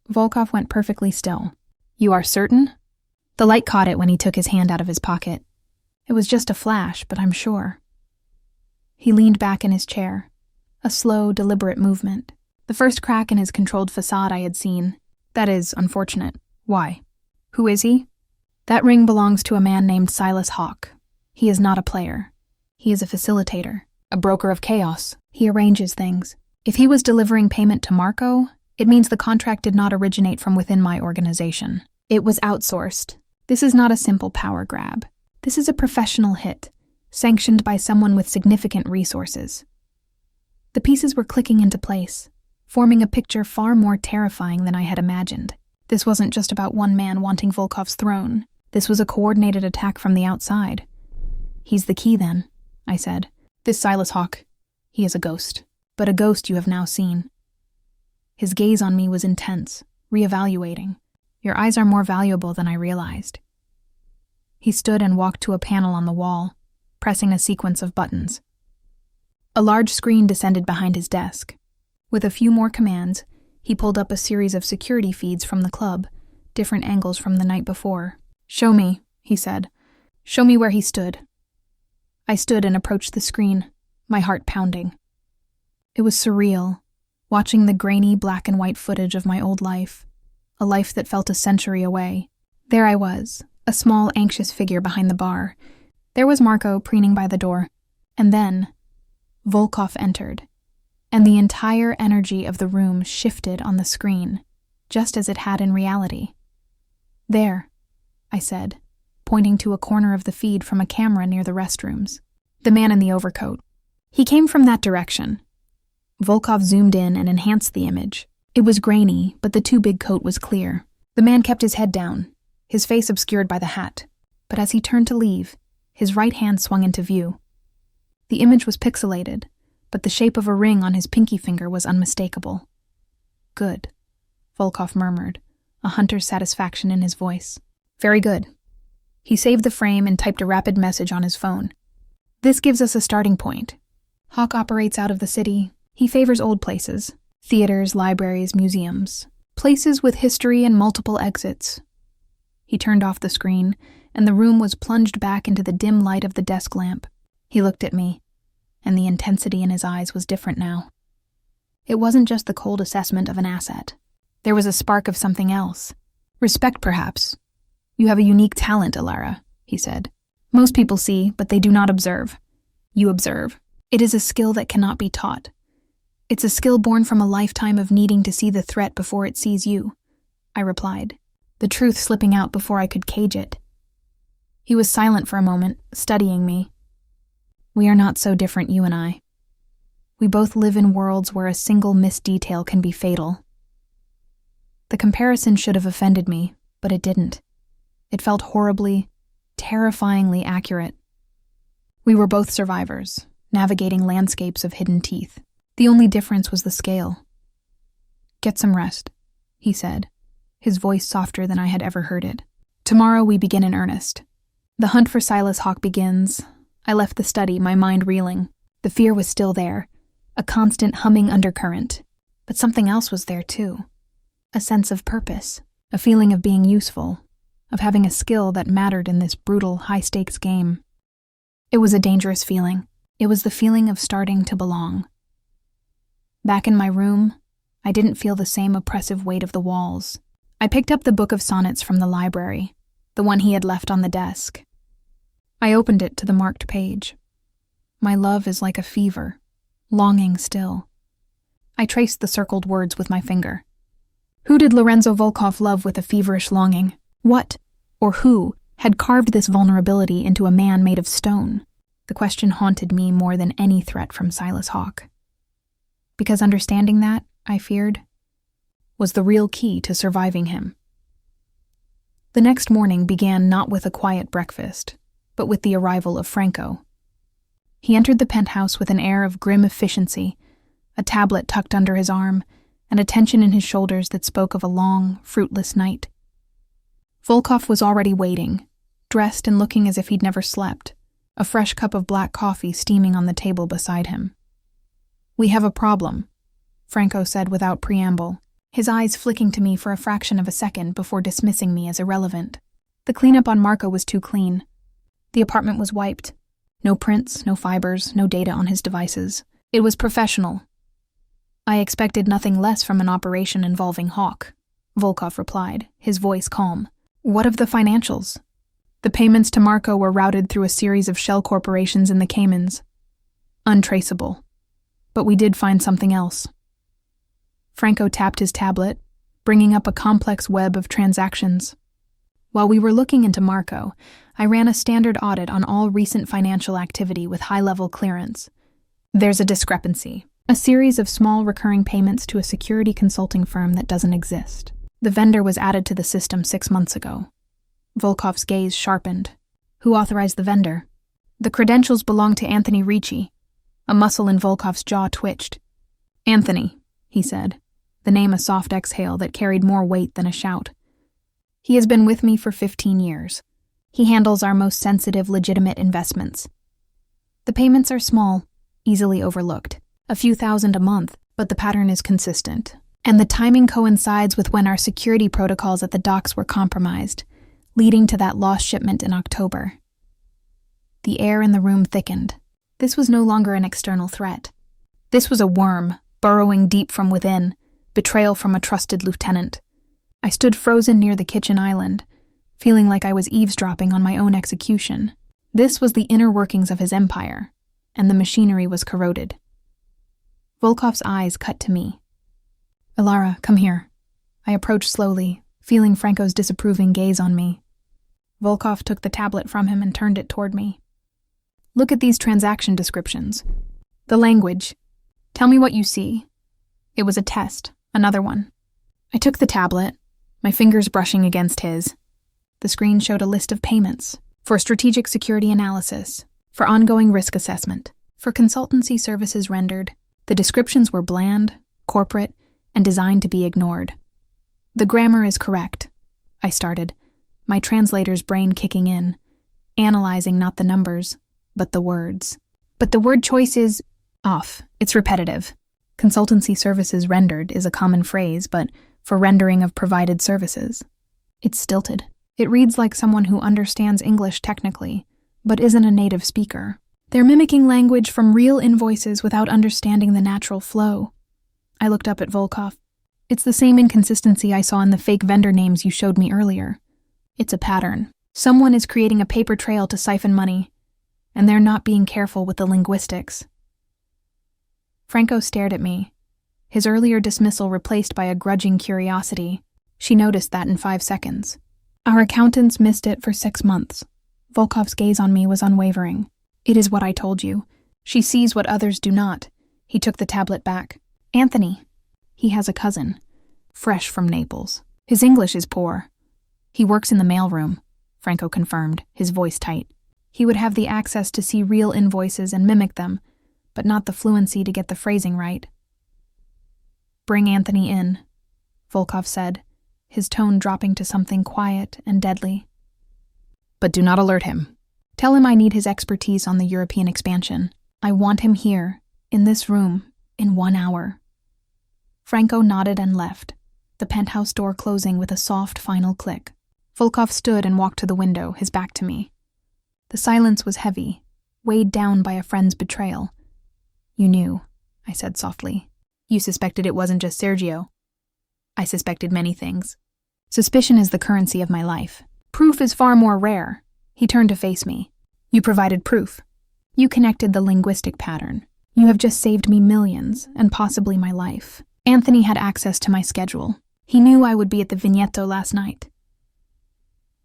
Volkov went perfectly still. "You are certain?" The light caught it when he took his hand out of his pocket. It was just a flash, but I'm sure. He leaned back in his chair, a slow, deliberate movement. The first crack in his controlled facade I had seen. That is unfortunate. Why? Who is he? That ring belongs to a man named Silas Hawke. He is not a player. He is a facilitator, a broker of chaos. He arranges things. If he was delivering payment to Marco, it means the contract did not originate from within my organization. It was outsourced. This is not a simple power grab. This is a professional hit, sanctioned by someone with significant resources. The pieces were clicking into place, forming a picture far more terrifying than I had imagined. This wasn't just about one man wanting Volkov's throne. This was a coordinated attack from the outside. He's the key, then, I said. This Silas Hawke, he is a ghost, but a ghost you have now seen. His gaze on me was intense, reevaluating. Your eyes are more valuable than I realized. He stood and walked to a panel on the wall, pressing a sequence of buttons. A large screen descended behind his desk. With a few more commands, he pulled up a series of security feeds from the club, different angles from the night before. Show me, he said. Show me where he stood. I stood and approached the screen, my heart pounding. It was surreal, watching the grainy black and white footage of my old life, a life that felt a century away. There I was, a small, anxious figure behind the bar. There was Marco preening by the door. And then Volkov entered, and the entire energy of the room shifted on the screen, just as it had in reality. There, I said, pointing to a corner of the feed from a camera near the restrooms. The man in the overcoat. He came from that direction. Volkov zoomed in and enhanced the image. It was grainy, but the too big coat was clear. The man kept his head down, his face obscured by the hat. But as he turned to leave, his right hand swung into view. The image was pixelated, but the shape of a ring on his pinky finger was unmistakable. Good, Volkov murmured, a hunter's satisfaction in his voice. Very good. He saved the frame and typed a rapid message on his phone. This gives us a starting point. Hawke operates out of the city. He favors old places, theaters, libraries, museums, places with history and multiple exits. He turned off the screen, and the room was plunged back into the dim light of the desk lamp. He looked at me, and the intensity in his eyes was different now. It wasn't just the cold assessment of an asset. There was a spark of something else. Respect, perhaps. You have a unique talent, Alara, he said. Most people see, but they do not observe. You observe. It is a skill that cannot be taught. It's a skill born from a lifetime of needing to see the threat before it sees you, I replied, the truth slipping out before I could cage it. He was silent for a moment, studying me. We are not so different, you and I. We both live in worlds where a single missed detail can be fatal. The comparison should have offended me, but it didn't. It felt horribly, terrifyingly accurate. We were both survivors, navigating landscapes of hidden teeth. The only difference was the scale. Get some rest, he said, his voice softer than I had ever heard it. Tomorrow we begin in earnest. The hunt for Silas Hawke begins. I left the study, my mind reeling. The fear was still there, a constant humming undercurrent. But something else was there too. A sense of purpose, a feeling of being useful, of having a skill that mattered in this brutal, high-stakes game. It was a dangerous feeling. It was the feeling of starting to belong. Back in my room, I didn't feel the same oppressive weight of the walls. I picked up the book of sonnets from the library, the one he had left on the desk. I opened it to the marked page. My love is like a fever, longing still. I traced the circled words with my finger. Who did Lorenzo Volkov love with a feverish longing? What, or who, had carved this vulnerability into a man made of stone? The question haunted me more than any threat from Silas Hawke. Because understanding that, I feared, was the real key to surviving him. The next morning began not with a quiet breakfast, but with the arrival of Franco. He entered the penthouse with an air of grim efficiency, a tablet tucked under his arm, and a tension in his shoulders that spoke of a long, fruitless night. Volkov was already waiting, dressed and looking as if he'd never slept, a fresh cup of black coffee steaming on the table beside him. We have a problem, Franco said without preamble, his eyes flicking to me for a fraction of a second before dismissing me as irrelevant. The cleanup on Marco was too clean. The apartment was wiped. No prints, no fibers, no data on his devices. It was professional. I expected nothing less from an operation involving Hawk, Volkov replied, his voice calm. What of the financials? The payments to Marco were routed through a series of shell corporations in the Caymans. Untraceable. But we did find something else. Franco tapped his tablet, bringing up a complex web of transactions. While we were looking into Marco, I ran a standard audit on all recent financial activity with high-level clearance. There's a discrepancy. A series of small recurring payments to a security consulting firm that doesn't exist. The vendor was added to the system 6 months ago. Volkov's gaze sharpened. Who authorized the vendor? The credentials belong to Anthony Ricci. A muscle in Volkov's jaw twitched. Anthony, he said, the name a soft exhale that carried more weight than a shout. He has been with me for 15 years. He handles our most sensitive, legitimate investments. The payments are small, easily overlooked. A few thousand a month, but the pattern is consistent. And the timing coincides with when our security protocols at the docks were compromised, leading to that lost shipment in October. The air in the room thickened. This was no longer an external threat. This was a worm, burrowing deep from within, betrayal from a trusted lieutenant. I stood frozen near the kitchen island, feeling like I was eavesdropping on my own execution. This was the inner workings of his empire, and the machinery was corroded. Volkov's eyes cut to me. Ilara, come here. I approached slowly, feeling Franco's disapproving gaze on me. Volkov took the tablet from him and turned it toward me. Look at these transaction descriptions. The language. Tell me what you see. It was a test, another one. I took the tablet, my fingers brushing against his. The screen showed a list of payments for strategic security analysis, for ongoing risk assessment, for consultancy services rendered. The descriptions were bland, corporate, and designed to be ignored. The grammar is correct, I started, my translator's brain kicking in, analyzing not the numbers, but the words. But the word choice is off. It's repetitive. Consultancy services rendered is a common phrase, but for rendering of provided services. It's stilted. It reads like someone who understands English technically, but isn't a native speaker. They're mimicking language from real invoices without understanding the natural flow. I looked up at Volkov. It's the same inconsistency I saw in the fake vendor names you showed me earlier. It's a pattern. Someone is creating a paper trail to siphon money, and they're not being careful with the linguistics. Franco stared at me, his earlier dismissal replaced by a grudging curiosity. She noticed that in 5 seconds. Our accountants missed it for 6 months. Volkov's gaze on me was unwavering. It is what I told you. She sees what others do not. He took the tablet back. Anthony. He has a cousin. Fresh from Naples. His English is poor. He works in the mailroom, Franco confirmed, his voice tight. He would have the access to see real invoices and mimic them, but not the fluency to get the phrasing right. Bring Anthony in, Volkov said, his tone dropping to something quiet and deadly. But do not alert him. Tell him I need his expertise on the European expansion. I want him here, in this room, in 1 hour. Franco nodded and left, the penthouse door closing with a soft final click. Volkov stood and walked to the window, his back to me. The silence was heavy, weighed down by a friend's betrayal. You knew, I said softly. You suspected it wasn't just Sergio. I suspected many things. Suspicion is the currency of my life. Proof is far more rare. He turned to face me. You provided proof. You connected the linguistic pattern. You have just saved me millions, and possibly my life. Anthony had access to my schedule. He knew I would be at the Vigneto last night.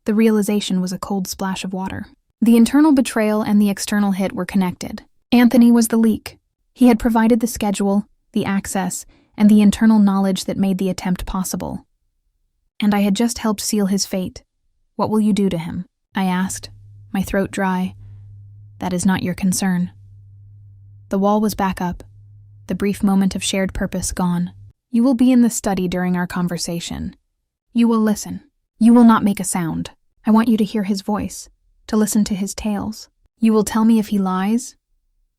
The realization was a cold splash of water. The internal betrayal and the external hit were connected. Anthony was the leak. He had provided the schedule, the access, and the internal knowledge that made the attempt possible. And I had just helped seal his fate. What will you do to him? I asked, my throat dry. That is not your concern. The wall was back up, the brief moment of shared purpose gone. You will be in the study during our conversation. You will listen. You will not make a sound. I want you to hear his voice, to listen to his tales. You will tell me if he lies.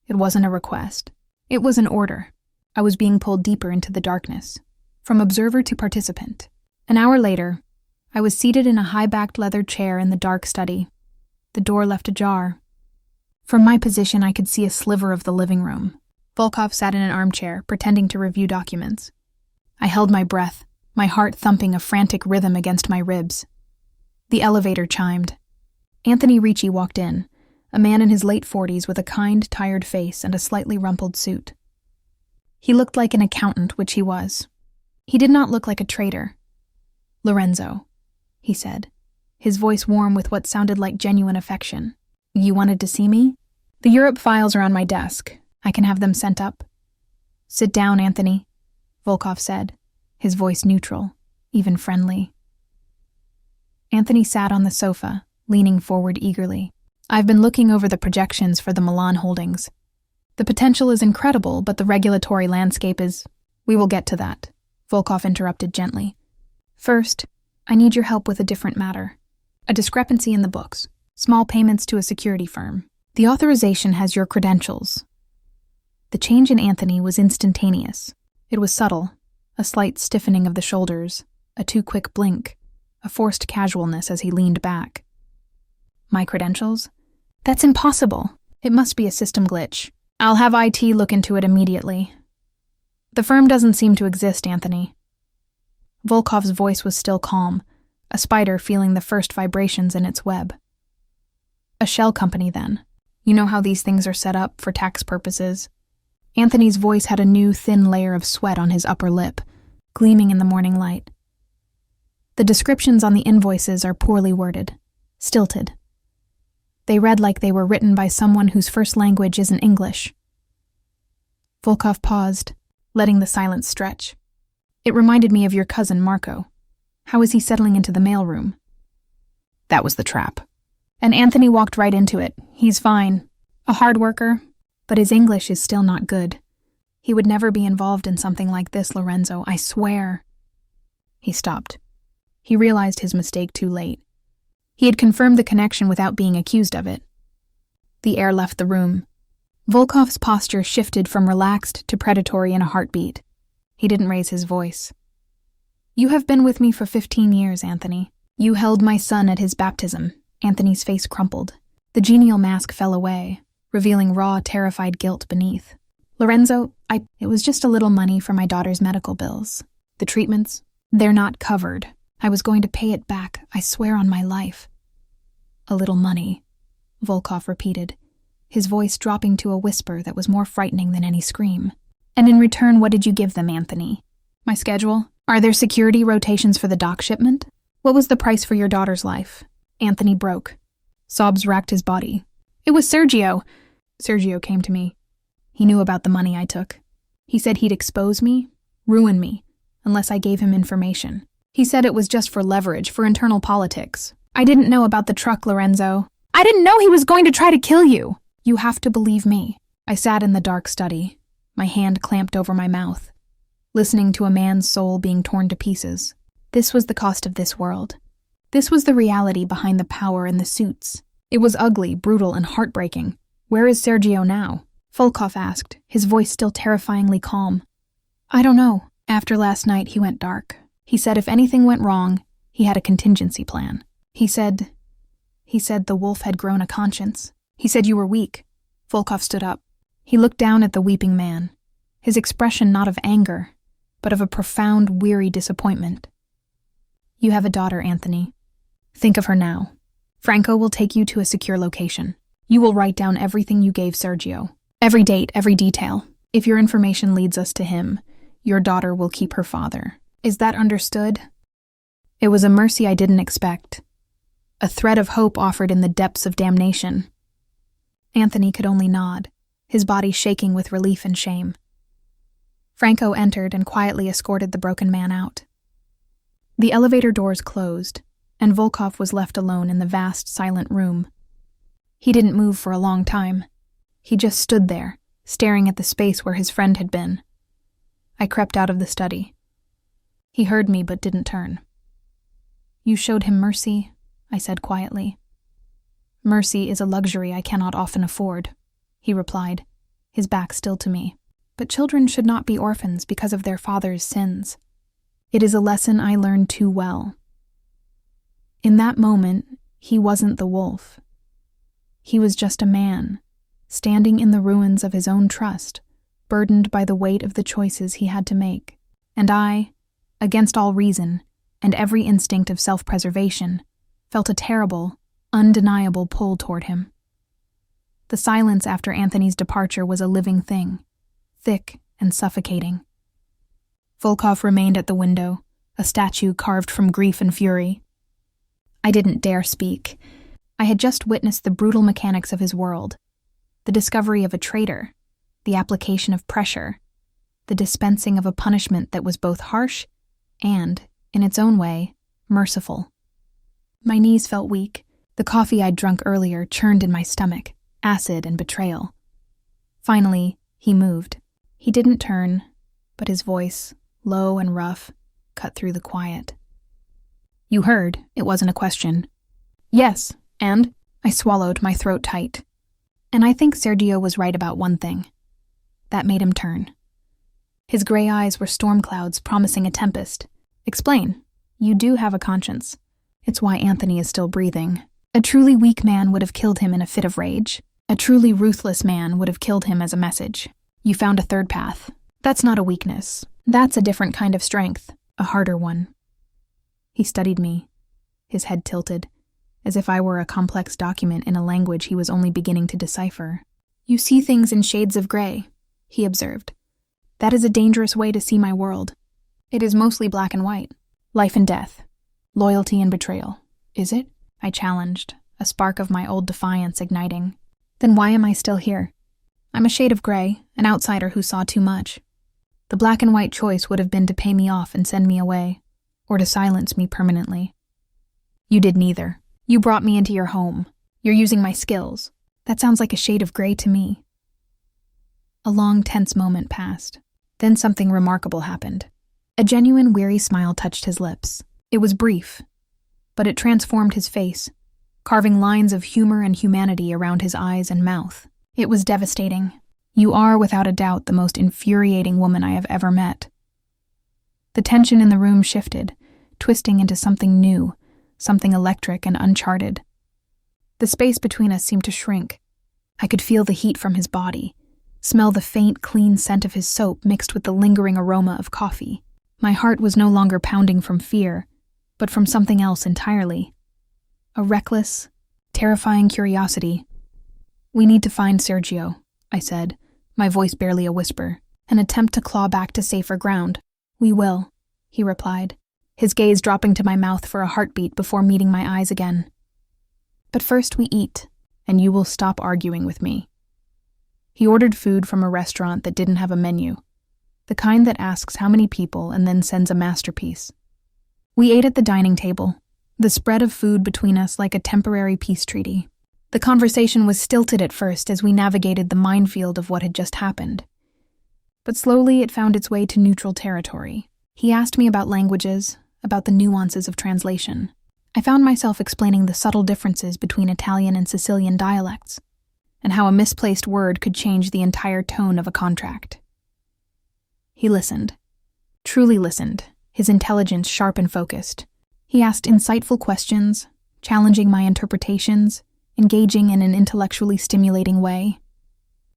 It wasn't a request. It was an order. I was being pulled deeper into the darkness, from observer to participant. An hour later, I was seated in a high-backed leather chair in the dark study. The door left ajar. From my position, I could see a sliver of the living room. Volkov sat in an armchair, pretending to review documents. I held my breath, my heart thumping a frantic rhythm against my ribs. The elevator chimed. Anthony Ricci walked in, a man in his late 40s with a kind, tired face and a slightly rumpled suit. He looked like an accountant, which he was. He did not look like a traitor. "Lorenzo," he said, his voice warm with what sounded like genuine affection. "You wanted to see me? The Europe files are on my desk. I can have them sent up." "Sit down, Anthony," Volkov said, his voice neutral, even friendly. Anthony sat on the sofa, leaning forward eagerly. "I've been looking over the projections for the Milan holdings. The potential is incredible, but the regulatory landscape is— We will get to that," Volkov interrupted gently. "First, I need your help with a different matter. A discrepancy in the books. Small payments to a security firm. The authorization has your credentials." The change in Anthony was instantaneous. It was subtle, a slight stiffening of the shoulders, a too quick blink, a forced casualness as he leaned back. "My credentials? That's impossible. It must be a system glitch. I'll have IT look into it immediately. The firm doesn't seem to exist, Anthony." Volkov's voice was still calm, a spider feeling the first vibrations in its web. "A shell company, then. You know how these things are set up for tax purposes." Anthony's voice had a new, thin layer of sweat on his upper lip, gleaming in the morning light. "The descriptions on the invoices are poorly worded, stilted. They read like they were written by someone whose first language isn't English." Volkov paused, letting the silence stretch. "It reminded me of your cousin, Marco. How is he settling into the mailroom?" "That was the trap." And Anthony walked right into it. "He's fine. A hard worker, but his English is still not good. He would never be involved in something like this, Lorenzo, I swear." He stopped. He realized his mistake too late. He had confirmed the connection without being accused of it. The air left the room. Volkov's posture shifted from relaxed to predatory in a heartbeat. He didn't raise his voice. "You have been with me for 15 years, Anthony. You held my son at his baptism." Anthony's face crumpled. The genial mask fell away, revealing raw, terrified guilt beneath. "Lorenzo, it was just a little money for my daughter's medical bills. The treatments, they're not covered. I was going to pay it back, I swear on my life." "A little money," Volkov repeated, his voice dropping to a whisper that was more frightening than any scream. "And in return, what did you give them, Anthony? My schedule? Are there security rotations for the dock shipment? What was the price for your daughter's life?" Anthony broke. Sobs racked his body. "It was Sergio. Sergio came to me. He knew about the money I took. He said he'd expose me, ruin me, unless I gave him information. He said it was just for leverage, for internal politics. I didn't know about the truck, Lorenzo. I didn't know he was going to try to kill you. You have to believe me." I sat in the dark study, my hand clamped over my mouth, listening to a man's soul being torn to pieces. This was the cost of this world. This was the reality behind the power in the suits. It was ugly, brutal, and heartbreaking. "Where is Sergio now?" Volkov asked, his voice still terrifyingly calm. "I don't know. After last night, he went dark. He said if anything went wrong, he had a contingency plan. He said the wolf had grown a conscience. He said you were weak." Volkov stood up. He looked down at the weeping man, his expression not of anger, but of a profound, weary disappointment. "You have a daughter, Anthony. Think of her now. Franco will take you to a secure location. You will write down everything you gave Sergio. Every date, every detail. If your information leads us to him, your daughter will keep her father. Is that understood?" It was a mercy I didn't expect. A thread of hope offered in the depths of damnation. Anthony could only nod, his body shaking with relief and shame. Franco entered and quietly escorted the broken man out. The elevator doors closed, and Volkov was left alone in the vast, silent room. He didn't move for a long time. He just stood there, staring at the space where his friend had been. I crept out of the study. He heard me but didn't turn. "You showed him mercy," I said quietly. "Mercy is a luxury I cannot often afford," he replied, his back still to me. "But children should not be orphans because of their father's sins. It is a lesson I learned too well." In that moment, he wasn't the wolf. He was just a man, standing in the ruins of his own trust, burdened by the weight of the choices he had to make. And I, against all reason and every instinct of self-preservation, felt a terrible, undeniable pull toward him. The silence after Anthony's departure was a living thing, thick and suffocating. Volkov remained at the window, a statue carved from grief and fury. I didn't dare speak. I had just witnessed the brutal mechanics of his world, the discovery of a traitor, the application of pressure, the dispensing of a punishment that was both harsh and, in its own way, merciful. My knees felt weak. The coffee I'd drunk earlier churned in my stomach, acid and betrayal. Finally, he moved. He didn't turn, but his voice, low and rough, cut through the quiet. You heard, it wasn't a question. Yes, and? I swallowed, my throat tight. And I think Sergio was right about one thing. That made him turn. His gray eyes were storm clouds promising a tempest. Explain. You do have a conscience. It's why Anthony is still breathing. A truly weak man would have killed him in a fit of rage. A truly ruthless man would have killed him as a message. You found a third path. That's not a weakness. That's a different kind of strength, a harder one. He studied me, his head tilted, as if I were a complex document in a language he was only beginning to decipher. You see things in shades of gray, he observed. That is a dangerous way to see my world. It is mostly black and white. Life and death. Loyalty and betrayal. Is it? I challenged, a spark of my old defiance igniting. Then why am I still here? I'm a shade of gray, an outsider who saw too much. The black and white choice would have been to pay me off and send me away, or to silence me permanently. You did neither. You brought me into your home. You're using my skills. That sounds like a shade of gray to me. A long, tense moment passed. Then something remarkable happened. A genuine, weary smile touched his lips. It was brief, but it transformed his face, carving lines of humor and humanity around his eyes and mouth. It was devastating. You are, without a doubt, the most infuriating woman I have ever met. The tension in the room shifted, twisting into something new, something electric and uncharted. The space between us seemed to shrink. I could feel the heat from his body, smell the faint, clean scent of his soap mixed with the lingering aroma of coffee. My heart was no longer pounding from fear, but from something else entirely. A reckless, terrifying curiosity. We need to find Sergio, I said, my voice barely a whisper, an attempt to claw back to safer ground. We will, he replied, his gaze dropping to my mouth for a heartbeat before meeting my eyes again. But first we eat, and you will stop arguing with me. He ordered food from a restaurant that didn't have a menu, the kind that asks how many people and then sends a masterpiece. We ate at the dining table, the spread of food between us like a temporary peace treaty. The conversation was stilted at first as we navigated the minefield of what had just happened. But slowly it found its way to neutral territory. He asked me about languages, about the nuances of translation. I found myself explaining the subtle differences between Italian and Sicilian dialects, and how a misplaced word could change the entire tone of a contract. He listened, truly listened, his intelligence sharp and focused. He asked insightful questions, challenging my interpretations, engaging in an intellectually stimulating way.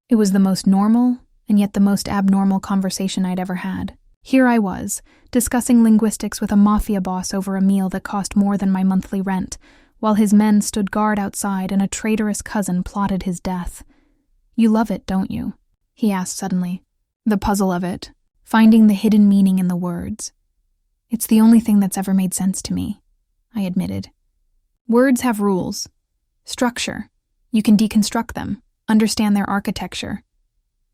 It was the most normal, and yet the most abnormal conversation I'd ever had. Here I was, discussing linguistics with a Mafia boss over a meal that cost more than my monthly rent, while his men stood guard outside and a traitorous cousin plotted his death. You love it, don't you? He asked suddenly. The puzzle of it, finding the hidden meaning in the words. It's the only thing that's ever made sense to me, I admitted. Words have rules. Structure. You can deconstruct them, understand their architecture.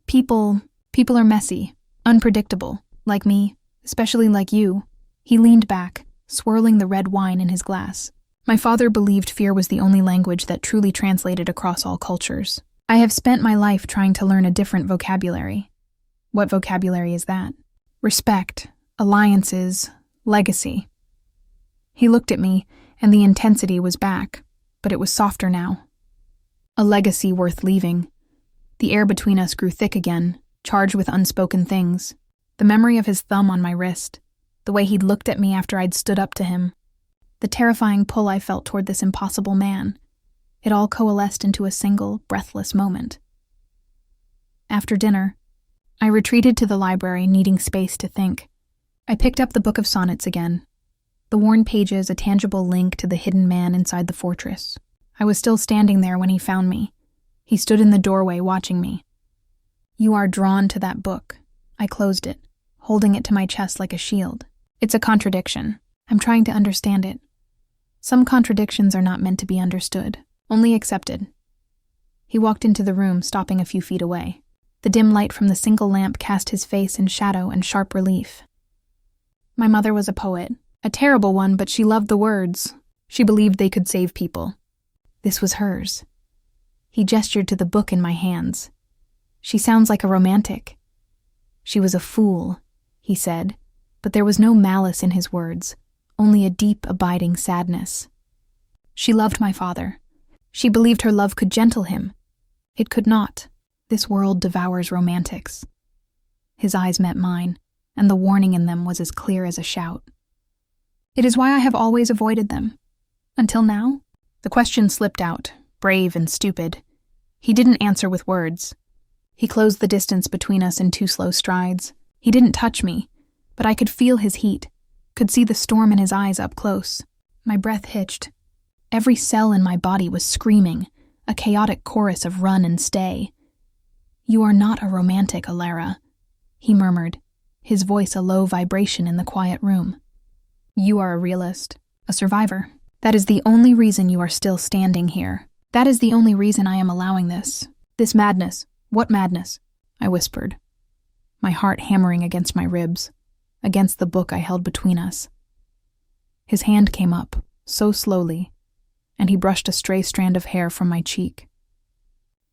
People are messy, unpredictable, like me, especially like you. He leaned back, swirling the red wine in his glass. My father believed fear was the only language that truly translated across all cultures. I have spent my life trying to learn a different vocabulary. What vocabulary is that? Respect, alliances, legacy. He looked at me, and the intensity was back, but it was softer now. A legacy worth leaving. The air between us grew thick again, charged with unspoken things. The memory of his thumb on my wrist, the way he'd looked at me after I'd stood up to him, the terrifying pull I felt toward this impossible man. It all coalesced into a single, breathless moment. After dinner, I retreated to the library, needing space to think. I picked up the book of sonnets again, the worn pages a tangible link to the hidden man inside the fortress. I was still standing there when he found me. He stood in the doorway watching me. "You are drawn to that book." I closed it, holding it to my chest like a shield. "It's a contradiction. I'm trying to understand it. Some contradictions are not meant to be understood, only accepted." He walked into the room, stopping a few feet away. The dim light from the single lamp cast his face in shadow and sharp relief. "My mother was a poet. A terrible one, but she loved the words. She believed they could save people. This was hers." He gestured to the book in my hands. "She sounds like a romantic." "She was a fool," he said, but there was no malice in his words, only a deep, abiding sadness. "She loved my father. She believed her love could gentle him. It could not. This world devours romantics." His eyes met mine, and the warning in them was as clear as a shout. "It is why I have always avoided them. Until now?" The question slipped out, brave and stupid. He didn't answer with words. He closed the distance between us in 2 slow strides. He didn't touch me, but I could feel his heat, could see the storm in his eyes up close. My breath hitched. Every cell in my body was screaming, a chaotic chorus of run and stay. "You are not a romantic, Alara," he murmured, his voice a low vibration in the quiet room. "You are a realist, a survivor. That is the only reason you are still standing here. That is the only reason I am allowing this. This madness. What madness?" I whispered, my heart hammering against my ribs, against the book I held between us. His hand came up, so slowly, and he brushed a stray strand of hair from my cheek.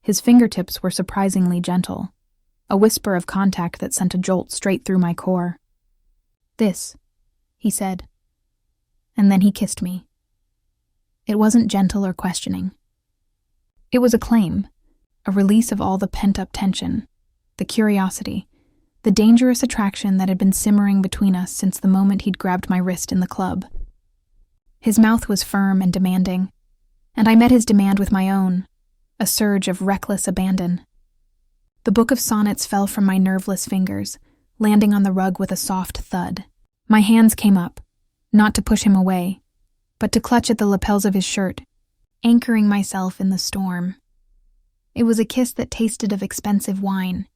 His fingertips were surprisingly gentle, a whisper of contact that sent a jolt straight through my core. "This," he said, and then he kissed me. It wasn't gentle or questioning. It was a claim, a release of all the pent-up tension, the curiosity, the dangerous attraction that had been simmering between us since the moment he'd grabbed my wrist in the club. His mouth was firm and demanding, and I met his demand with my own, a surge of reckless abandon. The book of sonnets fell from my nerveless fingers, landing on the rug with a soft thud. My hands came up, not to push him away, but to clutch at the lapels of his shirt, anchoring myself in the storm. It was a kiss that tasted of expensive wine,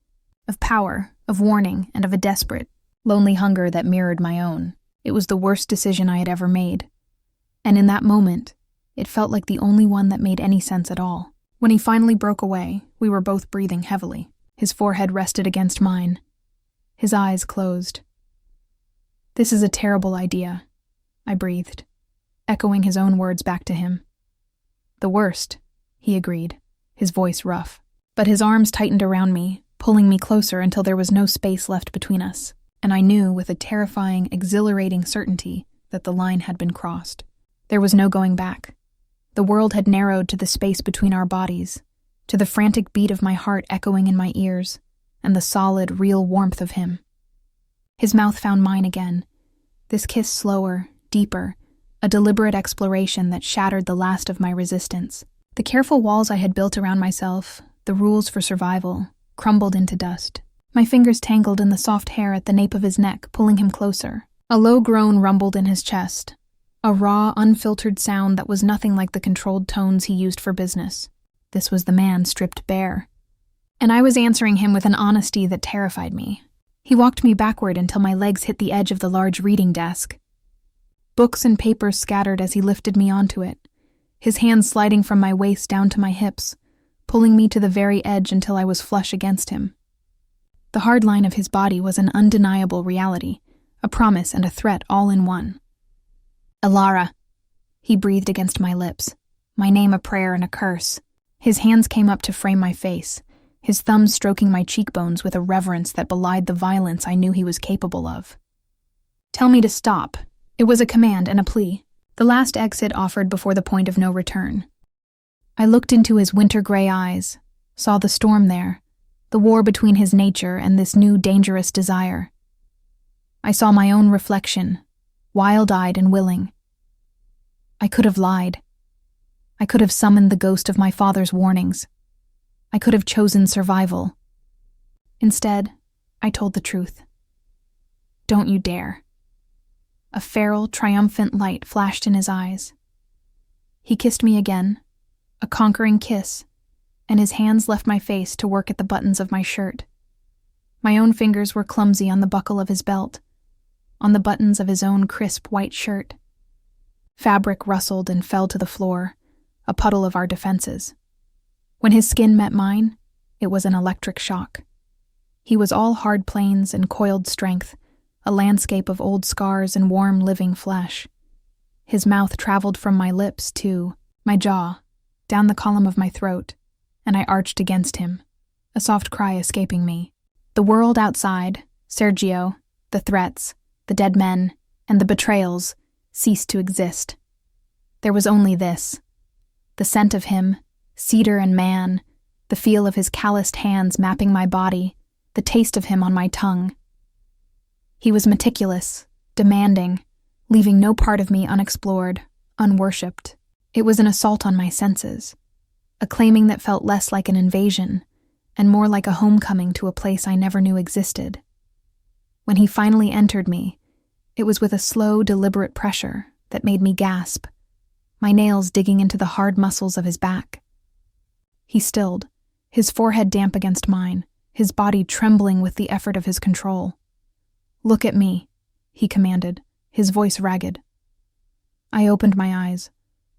of power, of warning, and of a desperate, lonely hunger that mirrored my own. It was the worst decision I had ever made. And in that moment, it felt like the only one that made any sense at all. When he finally broke away, we were both breathing heavily. His forehead rested against mine. His eyes closed. "This is a terrible idea," I breathed, echoing his own words back to him. "The worst," he agreed, his voice rough. But his arms tightened around me, pulling me closer until there was no space left between us, and I knew with a terrifying, exhilarating certainty that the line had been crossed. There was no going back. The world had narrowed to the space between our bodies, to the frantic beat of my heart echoing in my ears, and the solid, real warmth of him. His mouth found mine again, this kiss slower, deeper, a deliberate exploration that shattered the last of my resistance. The careful walls I had built around myself, the rules for survival, crumbled into dust. My fingers tangled in the soft hair at the nape of his neck, pulling him closer. A low groan rumbled in his chest, a raw, unfiltered sound that was nothing like the controlled tones he used for business. This was the man stripped bare. And I was answering him with an honesty that terrified me. He walked me backward until my legs hit the edge of the large reading desk. Books and papers scattered as he lifted me onto it, his hands sliding from my waist down to my hips, pulling me to the very edge until I was flush against him. The hard line of his body was an undeniable reality, a promise and a threat all in one. "Alara," he breathed against my lips, my name a prayer and a curse. His hands came up to frame my face, his thumbs stroking my cheekbones with a reverence that belied the violence I knew he was capable of. "Tell me to stop." It was a command and a plea, the last exit offered before the point of no return. I looked into his winter-gray eyes, saw the storm there, the war between his nature and this new dangerous desire. I saw my own reflection, wild-eyed and willing. I could have lied. I could have summoned the ghost of my father's warnings. I could have chosen survival. Instead, I told the truth. Don't you dare. A feral, triumphant light flashed in his eyes. He kissed me again, a conquering kiss, and his hands left my face to work at the buttons of my shirt. My own fingers were clumsy on the buckle of his belt, on the buttons of his own crisp white shirt. Fabric rustled and fell to the floor, a puddle of our defenses. When his skin met mine, it was an electric shock. He was all hard planes and coiled strength, a landscape of old scars and warm living flesh. His mouth traveled from my lips to my jaw, down the column of my throat, and I arched against him, a soft cry escaping me. The world outside, Sergio, the threats, the dead men, and the betrayals ceased to exist. There was only this: the scent of him, cedar and man, the feel of his calloused hands mapping my body, the taste of him on my tongue. He was meticulous, demanding, leaving no part of me unexplored, unworshipped. It was an assault on my senses, a claiming that felt less like an invasion and more like a homecoming to a place I never knew existed. When he finally entered me, it was with a slow, deliberate pressure that made me gasp, my nails digging into the hard muscles of his back. He stilled, his forehead damp against mine, his body trembling with the effort of his control. "Look at me," he commanded, his voice ragged. I opened my eyes,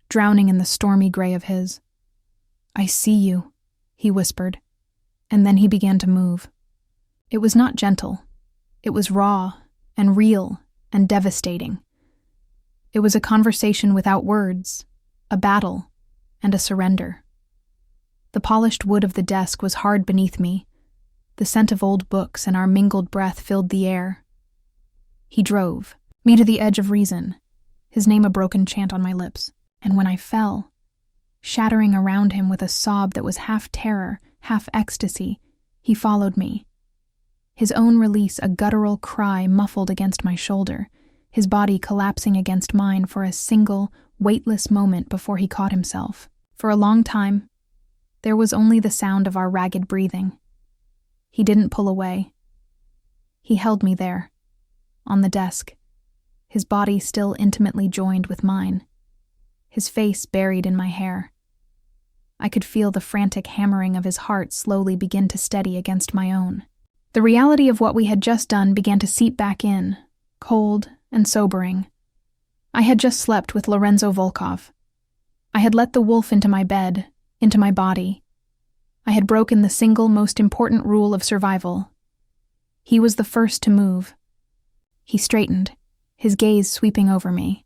drowning in the stormy gray of his. "I see you," he whispered, and then he began to move. It was not gentle. It was raw and real and devastating. It was a conversation without words, a battle, and a surrender. The polished wood of the desk was hard beneath me. The scent of old books and our mingled breath filled the air. He drove me to the edge of reason, his name a broken chant on my lips, and when I fell, shattering around him with a sob that was half terror, half ecstasy, he followed me. His own release a guttural cry muffled against my shoulder, his body collapsing against mine for a single, weightless moment before he caught himself. For a long time, there was only the sound of our ragged breathing. He didn't pull away. He held me there, on the desk, his body still intimately joined with mine, his face buried in my hair. I could feel the frantic hammering of his heart slowly begin to steady against my own. The reality of what we had just done began to seep back in, cold and sobering. I had just slept with Lorenzo Volkov. I had let the wolf into my bed, into my body. I had broken the single most important rule of survival. He was the first to move. He straightened, his gaze sweeping over me.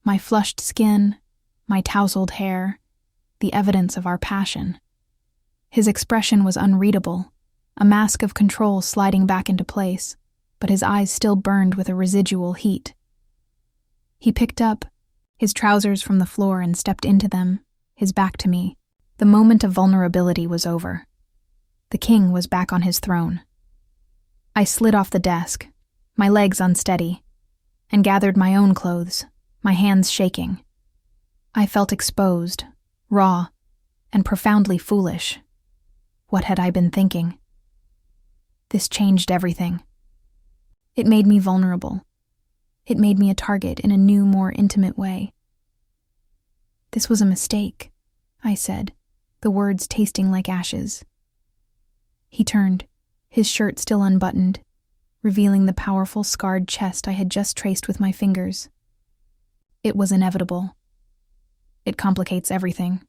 My flushed skin, my tousled hair, the evidence of our passion. His expression was unreadable, a mask of control sliding back into place, but his eyes still burned with a residual heat. He picked up his trousers from the floor and stepped into them, his back to me. The moment of vulnerability was over. The king was back on his throne. I slid off the desk, my legs unsteady, and gathered my own clothes, my hands shaking. I felt exposed, raw, and profoundly foolish. What had I been thinking? This changed everything. It made me vulnerable. It made me a target in a new, more intimate way. "This was a mistake," I said, the words tasting like ashes. He turned, his shirt still unbuttoned, revealing the powerful scarred chest I had just traced with my fingers. "It was inevitable. It complicates everything."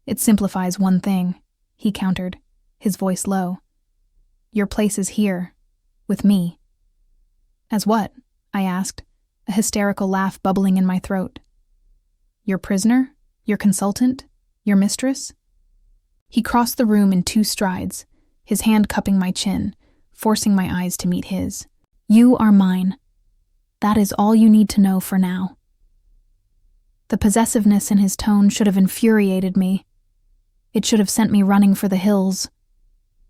"It simplifies one thing," he countered, his voice low. "Your place is here, with me." "As what?" I asked, a hysterical laugh bubbling in my throat. "Your prisoner? Your consultant? Your mistress?" He crossed the room in 2 strides, his hand cupping my chin, forcing my eyes to meet his. "You are mine. That is all you need to know for now." The possessiveness in his tone should have infuriated me. It should have sent me running for the hills.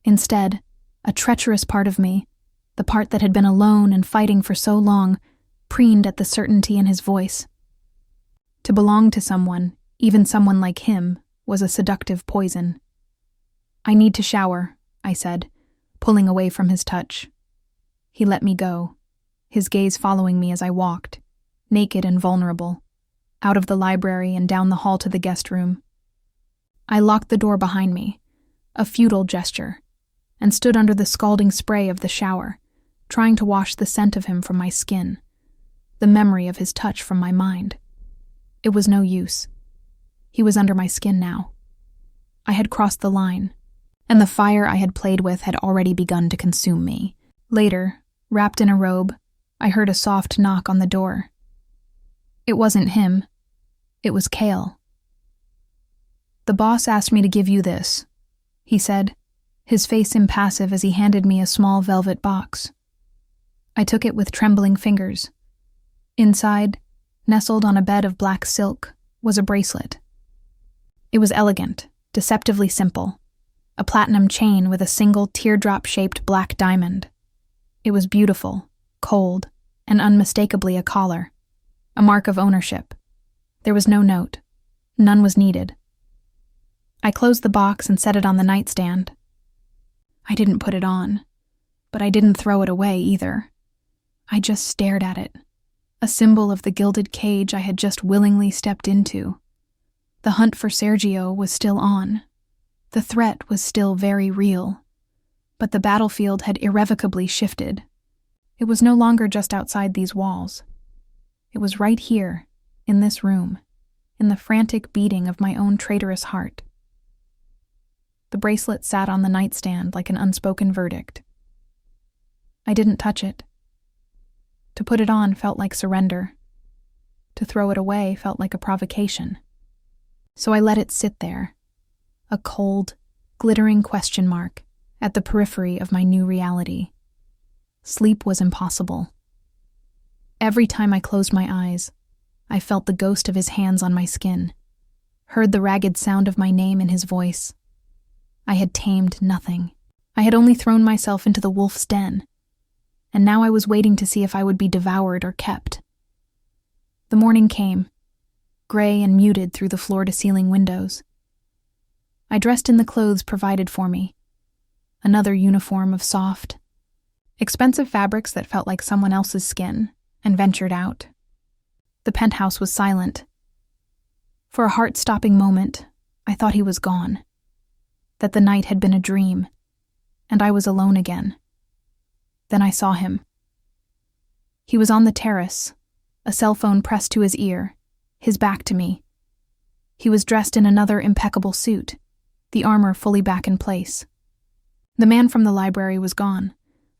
Instead, a treacherous part of me, the part that had been alone and fighting for so long, preened at the certainty in his voice. To belong to someone, even someone like him, was a seductive poison. "I need to shower," I said, pulling away from his touch. He let me go, his gaze following me as I walked, naked and vulnerable, out of the library and down the hall to the guest room. I locked the door behind me, a futile gesture, and stood under the scalding spray of the shower, trying to wash the scent of him from my skin, the memory of his touch from my mind. It was no use. He was under my skin now. I had crossed the line, and the fire I had played with had already begun to consume me. Later, wrapped in a robe, I heard a soft knock on the door. It wasn't him. It was Cale. "The boss asked me to give you this," he said, his face impassive as he handed me a small velvet box. I took it with trembling fingers. Inside, nestled on a bed of black silk, was a bracelet. It was elegant, deceptively simple, a platinum chain with a single teardrop-shaped black diamond. It was beautiful, cold, and unmistakably a collar, a mark of ownership. There was no note. None was needed. I closed the box and set it on the nightstand. I didn't put it on, but I didn't throw it away either. I just stared at it, a symbol of the gilded cage I had just willingly stepped into. The hunt for Sergio was still on. The threat was still very real, but the battlefield had irrevocably shifted. It was no longer just outside these walls. It was right here, in this room, in the frantic beating of my own traitorous heart. The bracelet sat on the nightstand like an unspoken verdict. I didn't touch it. To put it on felt like surrender. To throw it away felt like a provocation. So I let it sit there, a cold, glittering question mark at the periphery of my new reality. Sleep was impossible. Every time I closed my eyes, I felt the ghost of his hands on my skin, heard the ragged sound of my name in his voice. I had tamed nothing. I had only thrown myself into the wolf's den, and now I was waiting to see if I would be devoured or kept. The morning came, gray and muted through the floor-to-ceiling windows. I dressed in the clothes provided for me, another uniform of soft, expensive fabrics that felt like someone else's skin, and ventured out. The penthouse was silent. For a heart-stopping moment, I thought he was gone, that the night had been a dream, and I was alone again. Then I saw him. He was on the terrace, a cell phone pressed to his ear, his back to me. He was dressed in another impeccable suit, the armor fully back in place. The man from the library was gone,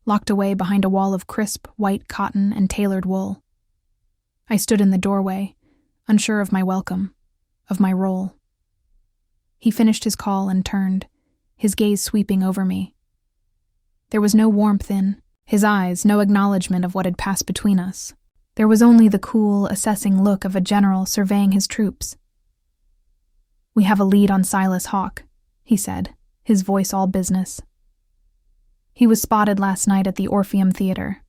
locked away behind a wall of crisp, white cotton and tailored wool. I stood in the doorway, unsure of my welcome, of my role. He finished his call and turned, his gaze sweeping over me. There was no warmth in his eyes, no acknowledgement of what had passed between us. There was only the cool, assessing look of a general surveying his troops. "We have a lead on Silas Hawke," he said, his voice all business. He was spotted last night at the Orpheum Theater.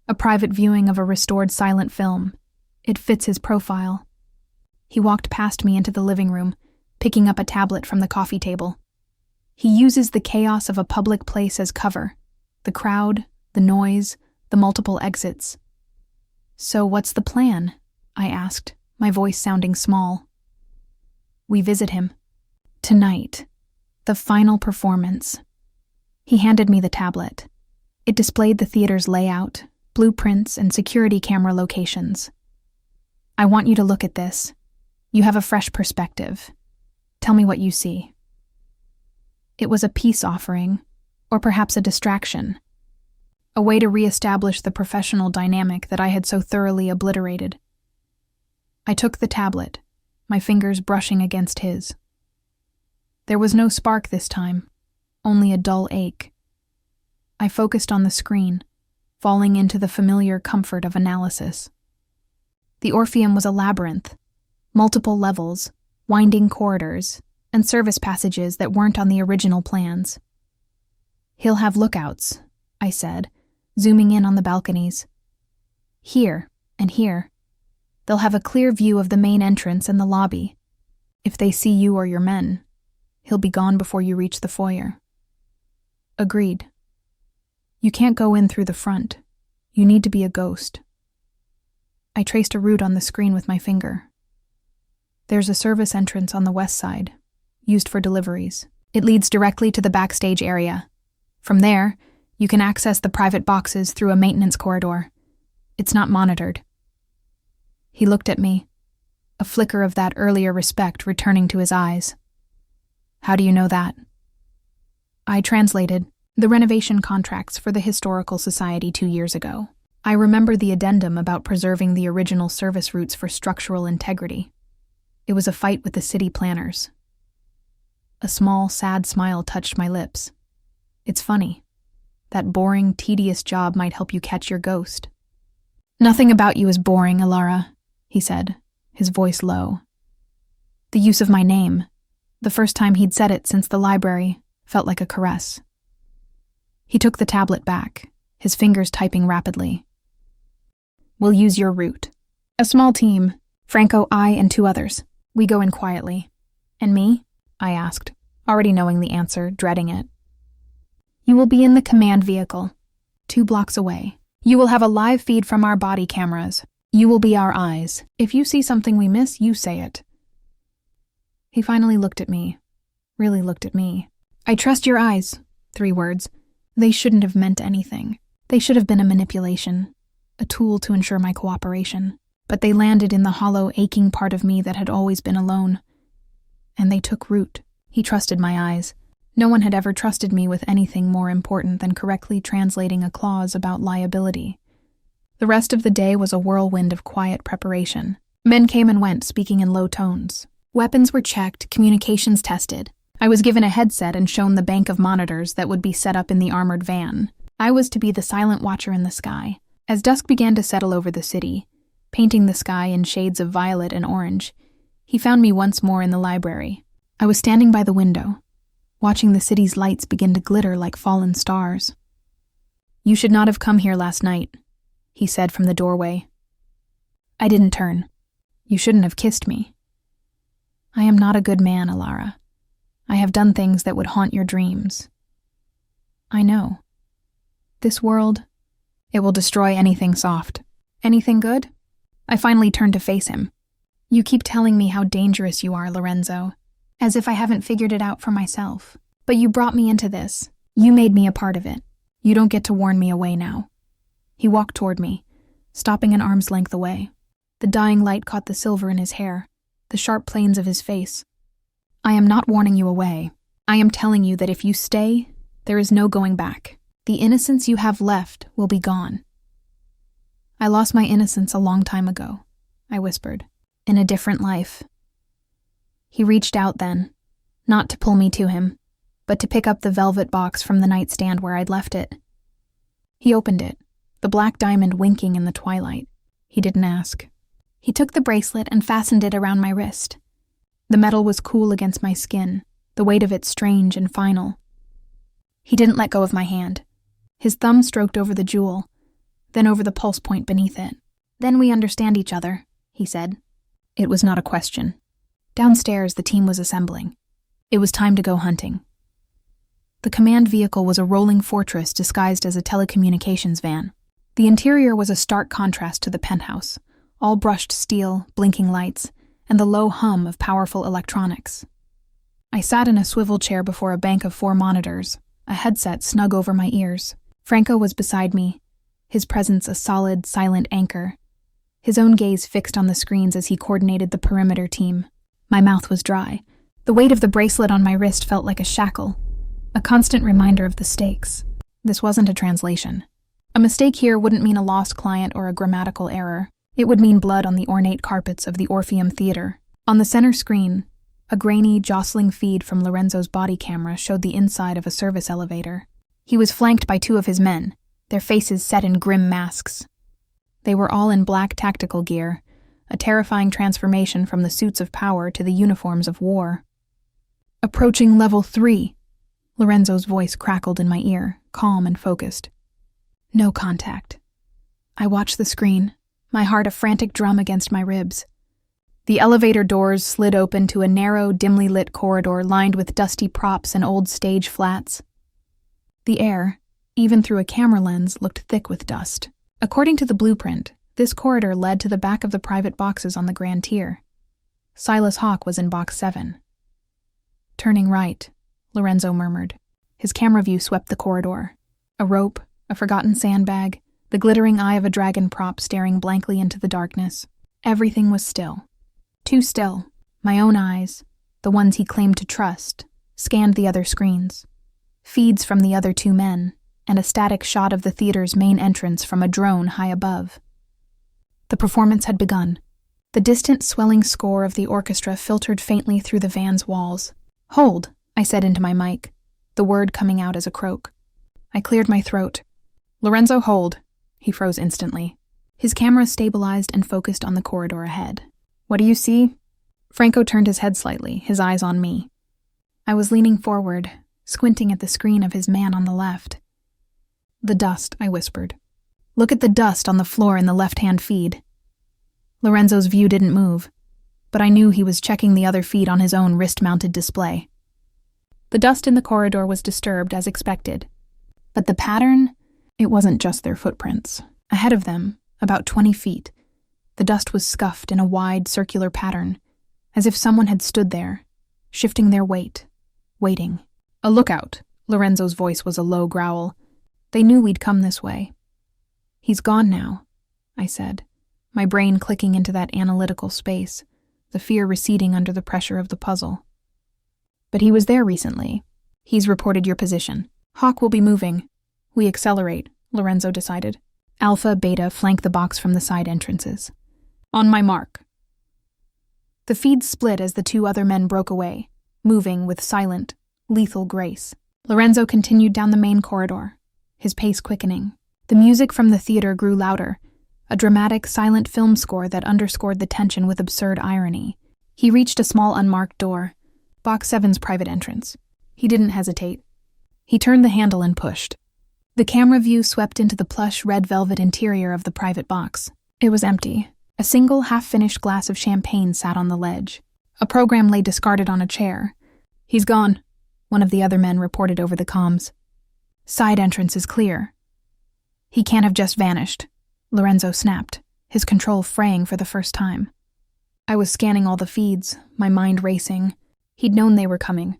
A private viewing of a restored silent film. It fits his profile. He walked past me into the living room, picking up a tablet from the coffee table. He uses the chaos of a public place as cover. The crowd, the noise, the multiple exits. "So what's the plan?" I asked, my voice sounding small. "We visit him. Tonight. The final performance." He handed me the tablet. It displayed the theater's layout, blueprints, and security camera locations. "I want you to look at this. You have a fresh perspective. Tell me what you see." It was a peace offering, or perhaps a distraction. A way to re-establish the professional dynamic that I had so thoroughly obliterated. I took the tablet, my fingers brushing against his. There was no spark this time, only a dull ache. I focused on the screen, falling into the familiar comfort of analysis. The Orpheum was a labyrinth, multiple levels, winding corridors, and service passages that weren't on the original plans. "He'll have lookouts," I said, zooming in on the balconies. "Here and here. They'll have a clear view of the main entrance and the lobby. If they see you or your men, he'll be gone before you reach the foyer." "Agreed," You can't go in through the front. You need to be a ghost. I traced a route on the screen with my finger. There's a service entrance on the west side, used for deliveries. It leads directly to the backstage area. From there, you can access the private boxes through a maintenance corridor. It's not monitored. He looked at me, a flicker of that earlier respect returning to his eyes. How do you know that? I translated the renovation contracts for the Historical Society 2 years ago. I remember the addendum about preserving the original service routes for structural integrity. It was a fight with the city planners. A small, sad smile touched my lips. It's funny. That boring, tedious job might help you catch your ghost. Nothing about you is boring, Alara, he said, his voice low. The use of my name, the first time he'd said it since the library, felt like a caress. He took the tablet back, his fingers typing rapidly. We'll use your route. A small team, Franco, I, and 2 others. We go in quietly. And me? I asked, already knowing the answer, dreading it. You will be in the command vehicle, 2 blocks away. You will have a live feed from our body cameras. You will be our eyes. If you see something we miss, you say it. He finally looked at me. Really looked at me. I trust your eyes. 3 words. They shouldn't have meant anything. They should have been a manipulation, a tool to ensure my cooperation. But they landed in the hollow, aching part of me that had always been alone. And they took root. He trusted my eyes. No one had ever trusted me with anything more important than correctly translating a clause about liability. The rest of the day was a whirlwind of quiet preparation. Men came and went, speaking in low tones. Weapons were checked, communications tested. I was given a headset and shown the bank of monitors that would be set up in the armored van. I was to be the silent watcher in the sky. As dusk began to settle over the city, painting the sky in shades of violet and orange, he found me once more in the library. I was standing by the window, watching the city's lights begin to glitter like fallen stars. You should not have come here last night, he said from the doorway. I didn't turn. You shouldn't have kissed me. I am not a good man, Alara. I have done things that would haunt your dreams. I know. This world, it will destroy anything soft. Anything good? I finally turned to face him. You keep telling me how dangerous you are, Lorenzo, as if I haven't figured it out for myself. But you brought me into this. You made me a part of it. You don't get to warn me away now. He walked toward me, stopping an arm's length away. The dying light caught the silver in his hair, the sharp planes of his face. I am not warning you away. I am telling you that if you stay, there is no going back. The innocence you have left will be gone. I lost my innocence a long time ago, I whispered, in a different life. He reached out then, not to pull me to him, but to pick up the velvet box from the nightstand where I'd left it. He opened it, the black diamond winking in the twilight. He didn't ask. He took the bracelet and fastened it around my wrist. The metal was cool against my skin, the weight of it strange and final. He didn't let go of my hand. His thumb stroked over the jewel, then over the pulse point beneath it. Then we understand each other, he said. It was not a question. Downstairs, the team was assembling. It was time to go hunting. The command vehicle was a rolling fortress disguised as a telecommunications van. The interior was a stark contrast to the penthouse, all brushed steel, blinking lights, and the low hum of powerful electronics. I sat in a swivel chair before a bank of 4 monitors, a headset snug over my ears. Franco was beside me, his presence a solid, silent anchor, his own gaze fixed on the screens as he coordinated the perimeter team. My mouth was dry. The weight of the bracelet on my wrist felt like a shackle, a constant reminder of the stakes. This wasn't a translation. A mistake here wouldn't mean a lost client or a grammatical error. It would mean blood on the ornate carpets of the Orpheum Theater. On the center screen, a grainy, jostling feed from Lorenzo's body camera showed the inside of a service elevator. He was flanked by 2 of his men, their faces set in grim masks. They were all in black tactical gear, a terrifying transformation from the suits of power to the uniforms of war. Approaching level 3, Lorenzo's voice crackled in my ear, calm and focused. No contact. I watched the screen, my heart a frantic drum against my ribs. The elevator doors slid open to a narrow, dimly lit corridor lined with dusty props and old stage flats. The air, even through a camera lens, looked thick with dust. According to the blueprint, this corridor led to the back of the private boxes on the grand tier. Silas Hawke was in box 7. "Turning right," Lorenzo murmured. His camera view swept the corridor. A rope, a forgotten sandbag, the glittering eye of a dragon prop staring blankly into the darkness. Everything was still. Too still. My own eyes, the ones he claimed to trust, scanned the other screens. Feeds from the other 2 men, and a static shot of the theater's main entrance from a drone high above. The performance had begun. The distant swelling score of the orchestra filtered faintly through the van's walls. "Hold," I said into my mic, the word coming out as a croak. I cleared my throat. "Lorenzo, hold." He froze instantly. His camera stabilized and focused on the corridor ahead. "What do you see?" Franco turned his head slightly, his eyes on me. I was leaning forward, squinting at the screen of his man on the left. "The dust," I whispered. "Look at the dust on the floor in the left-hand feed." Lorenzo's view didn't move, but I knew he was checking the other feed on his own wrist-mounted display. The dust in the corridor was disturbed as expected, but the pattern, it wasn't just their footprints. Ahead of them, about 20 feet, the dust was scuffed in a wide circular pattern, as if someone had stood there, shifting their weight, waiting. "A lookout," Lorenzo's voice was a low growl. They knew we'd come this way. "He's gone now," I said, my brain clicking into that analytical space, the fear receding under the pressure of the puzzle. "But he was there recently. He's reported your position. Hawke will be moving." "We accelerate," Lorenzo decided. "Alpha, Beta, flank the box from the side entrances." "On my mark." The feed split as the 2 other men broke away, moving with silent, lethal grace. Lorenzo continued down the main corridor, his pace quickening. The music from the theater grew louder, a dramatic, silent film score that underscored the tension with absurd irony. He reached a small unmarked door, Box 7's private entrance. He didn't hesitate. He turned the handle and pushed. The camera view swept into the plush red velvet interior of the private box. It was empty. A single half-finished glass of champagne sat on the ledge. A program lay discarded on a chair. "He's gone," one of the other men reported over the comms. "Side entrance is clear." "He can't have just vanished," Lorenzo snapped, his control fraying for the first time. I was scanning all the feeds, my mind racing. He'd known they were coming.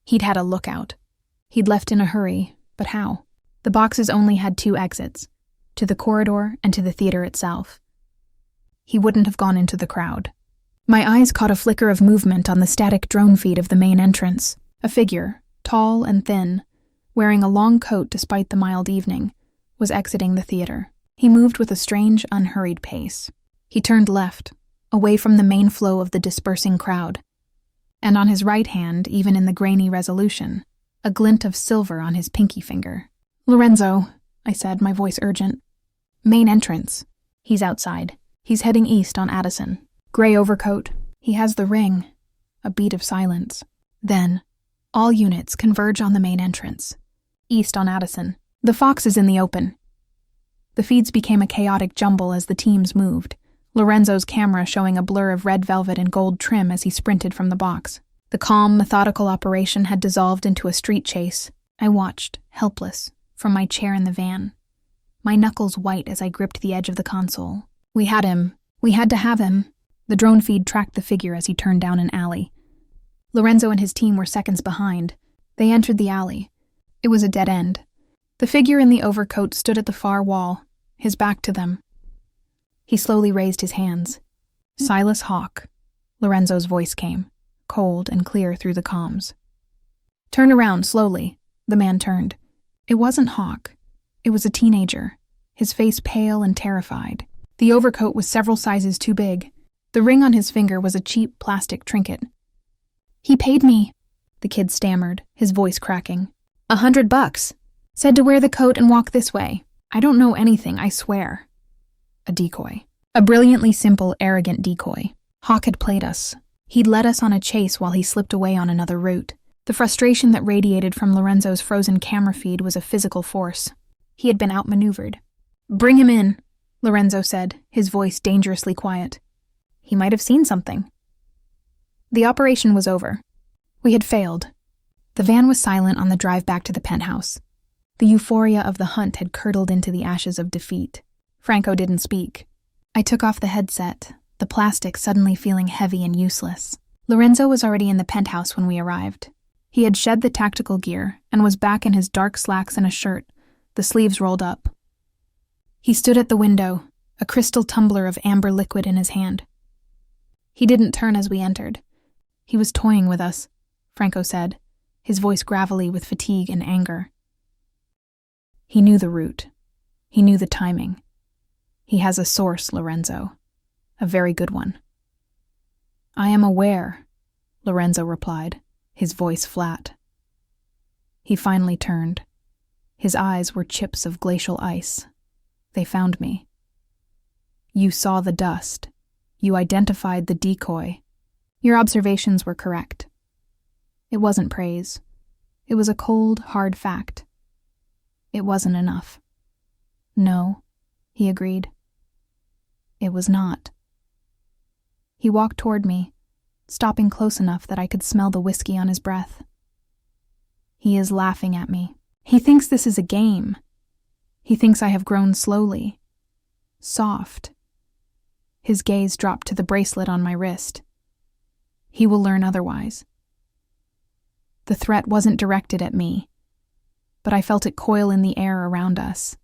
He'd had a lookout. He'd left in a hurry, but how? The boxes only had 2 exits, to the corridor and to the theater itself. He wouldn't have gone into the crowd. My eyes caught a flicker of movement on the static drone feed of the main entrance. A figure, tall and thin, wearing a long coat despite the mild evening, was exiting the theater. He moved with a strange, unhurried pace. He turned left, away from the main flow of the dispersing crowd. And on his right hand, even in the grainy resolution, a glint of silver on his pinky finger. "Lorenzo," I said, my voice urgent. "Main entrance. He's outside. He's heading east on Addison. Gray overcoat. He has the ring." A beat of silence. Then, "All units converge on the main entrance. East on Addison. The Fox is in the open." The feeds became a chaotic jumble as the teams moved, Lorenzo's camera showing a blur of red velvet and gold trim as he sprinted from the box. The calm, methodical operation had dissolved into a street chase. I watched, helpless, from my chair in the van, my knuckles white as I gripped the edge of the console. We had him. We had to have him. The drone feed tracked the figure as he turned down an alley. Lorenzo and his team were seconds behind. They entered the alley. It was a dead end. The figure in the overcoat stood at the far wall, his back to them. He slowly raised his hands. "Silas Hawke," Lorenzo's voice came, cold and clear through the comms. "Turn around, slowly." The man turned. It wasn't Hawke. It was a teenager, his face pale and terrified. The overcoat was several sizes too big. The ring on his finger was a cheap plastic trinket. "He paid me," the kid stammered, his voice cracking. $100. Said to wear the coat and walk this way. I don't know anything, I swear." A decoy. A brilliantly simple, arrogant decoy. Hawke had played us. He'd led us on a chase while he slipped away on another route. The frustration that radiated from Lorenzo's frozen camera feed was a physical force. He had been outmaneuvered. "Bring him in," Lorenzo said, his voice dangerously quiet. He might have seen something. The operation was over. We had failed. The van was silent on the drive back to the penthouse. The euphoria of the hunt had curdled into the ashes of defeat. Franco didn't speak. I took off the headset, the plastic suddenly feeling heavy and useless. Lorenzo was already in the penthouse when we arrived. He had shed the tactical gear and was back in his dark slacks and a shirt, the sleeves rolled up. He stood at the window, a crystal tumbler of amber liquid in his hand. He didn't turn as we entered. He was toying with us, Franco said, his voice gravelly with fatigue and anger. He knew the route. He knew the timing. He has a source, Lorenzo. A very good one. I am aware, Lorenzo replied, his voice flat. He finally turned. His eyes were chips of glacial ice. They found me. You saw the dust. You identified the decoy. Your observations were correct. It wasn't praise. It was a cold, hard fact. It wasn't enough. No, he agreed. It was not. He walked toward me, stopping close enough that I could smell the whiskey on his breath. He is laughing at me. He thinks this is a game. He thinks I have grown slowly. Soft. His gaze dropped to the bracelet on my wrist. He will learn otherwise. The threat wasn't directed at me, but I felt it coil in the air around us.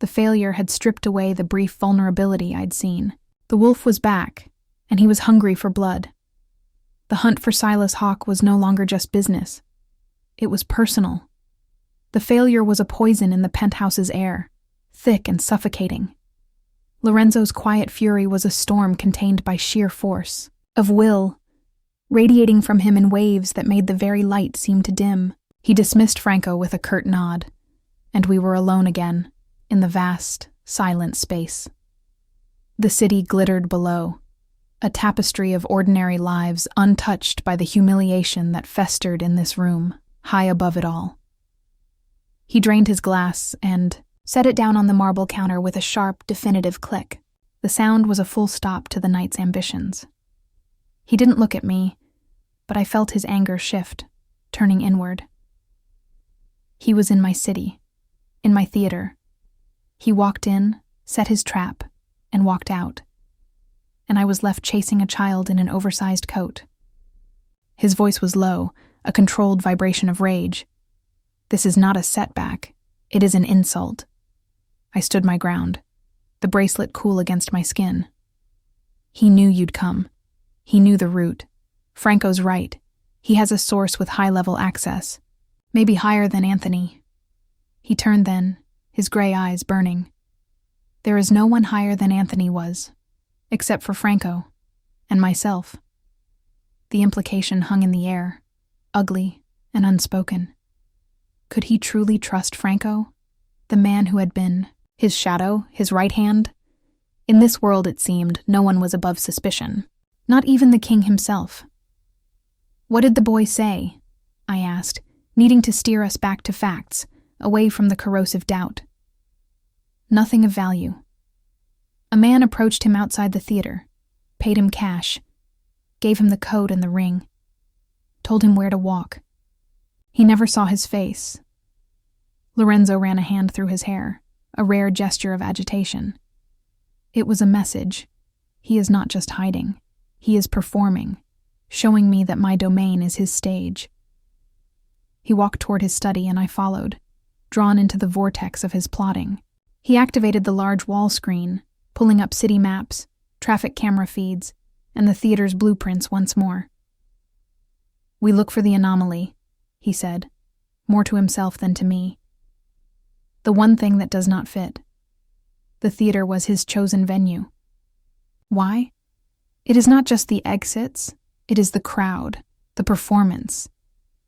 The failure had stripped away the brief vulnerability I'd seen. The wolf was back, and he was hungry for blood. The hunt for Silas Hawke was no longer just business. It was personal. The failure was a poison in the penthouse's air, thick and suffocating. Lorenzo's quiet fury was a storm contained by sheer force, of will, radiating from him in waves that made the very light seem to dim. He dismissed Franco with a curt nod, and we were alone again, in the vast, silent space. The city glittered below, a tapestry of ordinary lives untouched by the humiliation that festered in this room, high above it all. He drained his glass and set it down on the marble counter with a sharp, definitive click. The sound was a full stop to the night's ambitions. He didn't look at me, but I felt his anger shift, turning inward. He was in my city, in my theater. He walked in, set his trap, and walked out. And I was left chasing a child in an oversized coat. His voice was low, a controlled vibration of rage. This is not a setback. It is an insult. I stood my ground, the bracelet cool against my skin. He knew you'd come. He knew the route. Franco's right. He has a source with high-level access, maybe higher than Anthony. He turned then, his gray eyes burning. There is no one higher than Anthony was, except for Franco and myself. The implication hung in the air, ugly and unspoken. Could he truly trust Franco, the man who had been his shadow, his right hand? In this world, it seemed, no one was above suspicion, not even the king himself. What did the boy say? I asked, needing to steer us back to facts, away from the corrosive doubt. Nothing of value. A man approached him outside the theater, paid him cash, gave him the code and the ring, told him where to walk. He never saw his face. Lorenzo ran a hand through his hair, a rare gesture of agitation. It was a message. He is not just hiding. He is performing, showing me that my domain is his stage. He walked toward his study and I followed, drawn into the vortex of his plotting. He activated the large wall screen, pulling up city maps, traffic camera feeds, and the theater's blueprints once more. We look for the anomaly, he said, more to himself than to me. The one thing that does not fit. The theater was his chosen venue. Why? It is not just the exits, it is the crowd, the performance.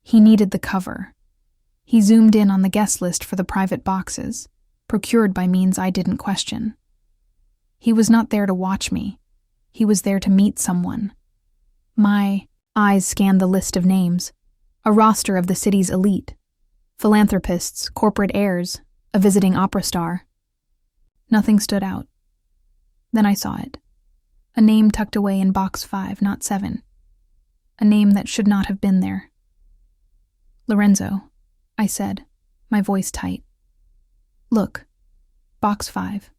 He needed the cover. He zoomed in on the guest list for the private boxes, procured by means I didn't question. He was not there to watch me. He was there to meet someone. My eyes scanned the list of names, a roster of the city's elite, philanthropists, corporate heirs, a visiting opera star. Nothing stood out. Then I saw it. A name tucked away in box 5, not 7. A name that should not have been there. Lorenzo, I said, my voice tight. Look, box 5.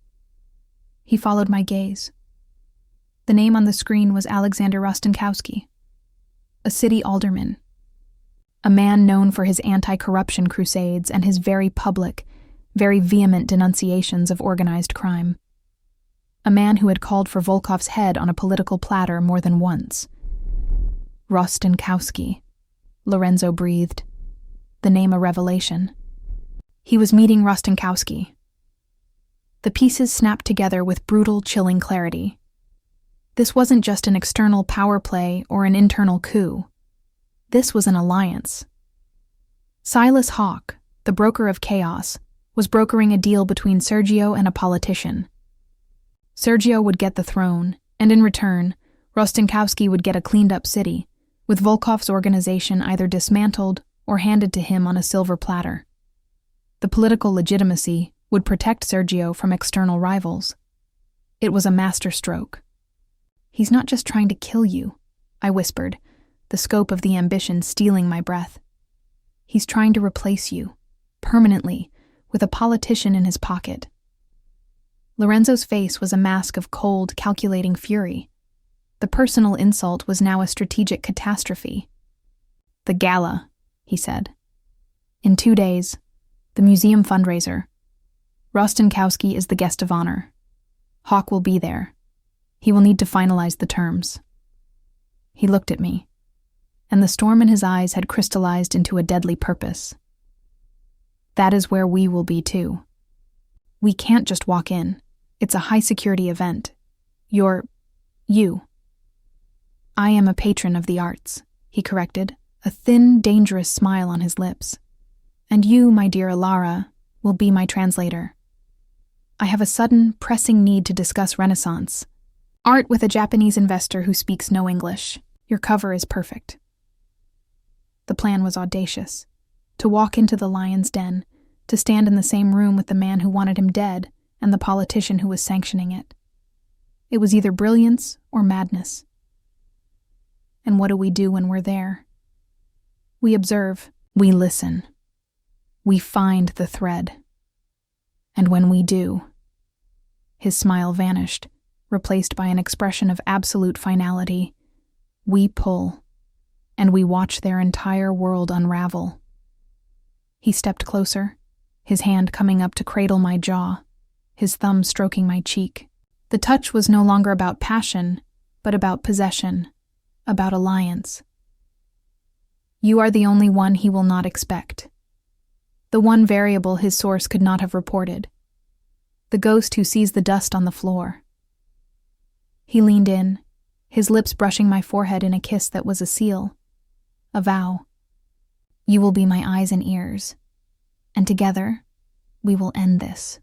He followed my gaze. The name on the screen was Alexander Rostenkowski, a city alderman, a man known for his anti-corruption crusades and his very public, very vehement denunciations of organized crime. A man who had called for Volkov's head on a political platter more than once. Rostenkowski, Lorenzo breathed, the name a revelation. He was meeting Rostenkowski. The pieces snapped together with brutal, chilling clarity. This wasn't just an external power play or an internal coup. This was an alliance. Silas Hawke, the broker of chaos, was brokering a deal between Sergio and a politician. Sergio would get the throne, and in return, Rostenkowski would get a cleaned-up city, with Volkov's organization either dismantled or handed to him on a silver platter. The political legitimacy would protect Sergio from external rivals. It was a masterstroke. He's not just trying to kill you, I whispered, the scope of the ambition stealing my breath. He's trying to replace you, permanently, with a politician in his pocket. Lorenzo's face was a mask of cold, calculating fury. The personal insult was now a strategic catastrophe. The gala, he said. In 2 days, the museum fundraiser. Rostenkowski is the guest of honor. Hawke will be there. He will need to finalize the terms. He looked at me, and the storm in his eyes had crystallized into a deadly purpose. That is where we will be too. We can't just walk in. It's a high-security event. You. I am a patron of the arts, he corrected, a thin, dangerous smile on his lips. And you, my dear Alara, will be my translator. I have a sudden, pressing need to discuss Renaissance. Art with a Japanese investor who speaks no English. Your cover is perfect. The plan was audacious. To walk into the lion's den, to stand in the same room with the man who wanted him dead and the politician who was sanctioning it. It was either brilliance or madness. And what do we do when we're there? We observe, we listen. We find the thread. And when we do, his smile vanished, replaced by an expression of absolute finality. We pull, and we watch their entire world unravel. He stepped closer, his hand coming up to cradle my jaw, his thumb stroking my cheek. The touch was no longer about passion, but about possession, about alliance. You are the only one he will not expect. The one variable his source could not have reported. The ghost who sees the dust on the floor. He leaned in, his lips brushing my forehead in a kiss that was a seal, a vow. You will be my eyes and ears, and together we will end this.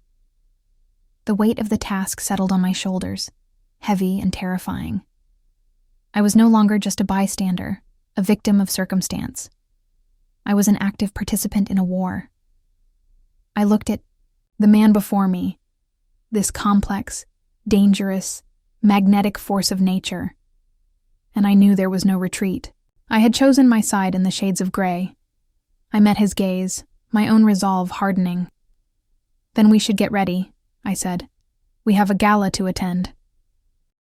The weight of the task settled on my shoulders, heavy and terrifying. I was no longer just a bystander, a victim of circumstance. I was an active participant in a war. I looked at the man before me, this complex, dangerous, magnetic force of nature, and I knew there was no retreat. I had chosen my side in the shades of gray. I met his gaze, my own resolve hardening. Then we should get ready, I said. We have a gala to attend.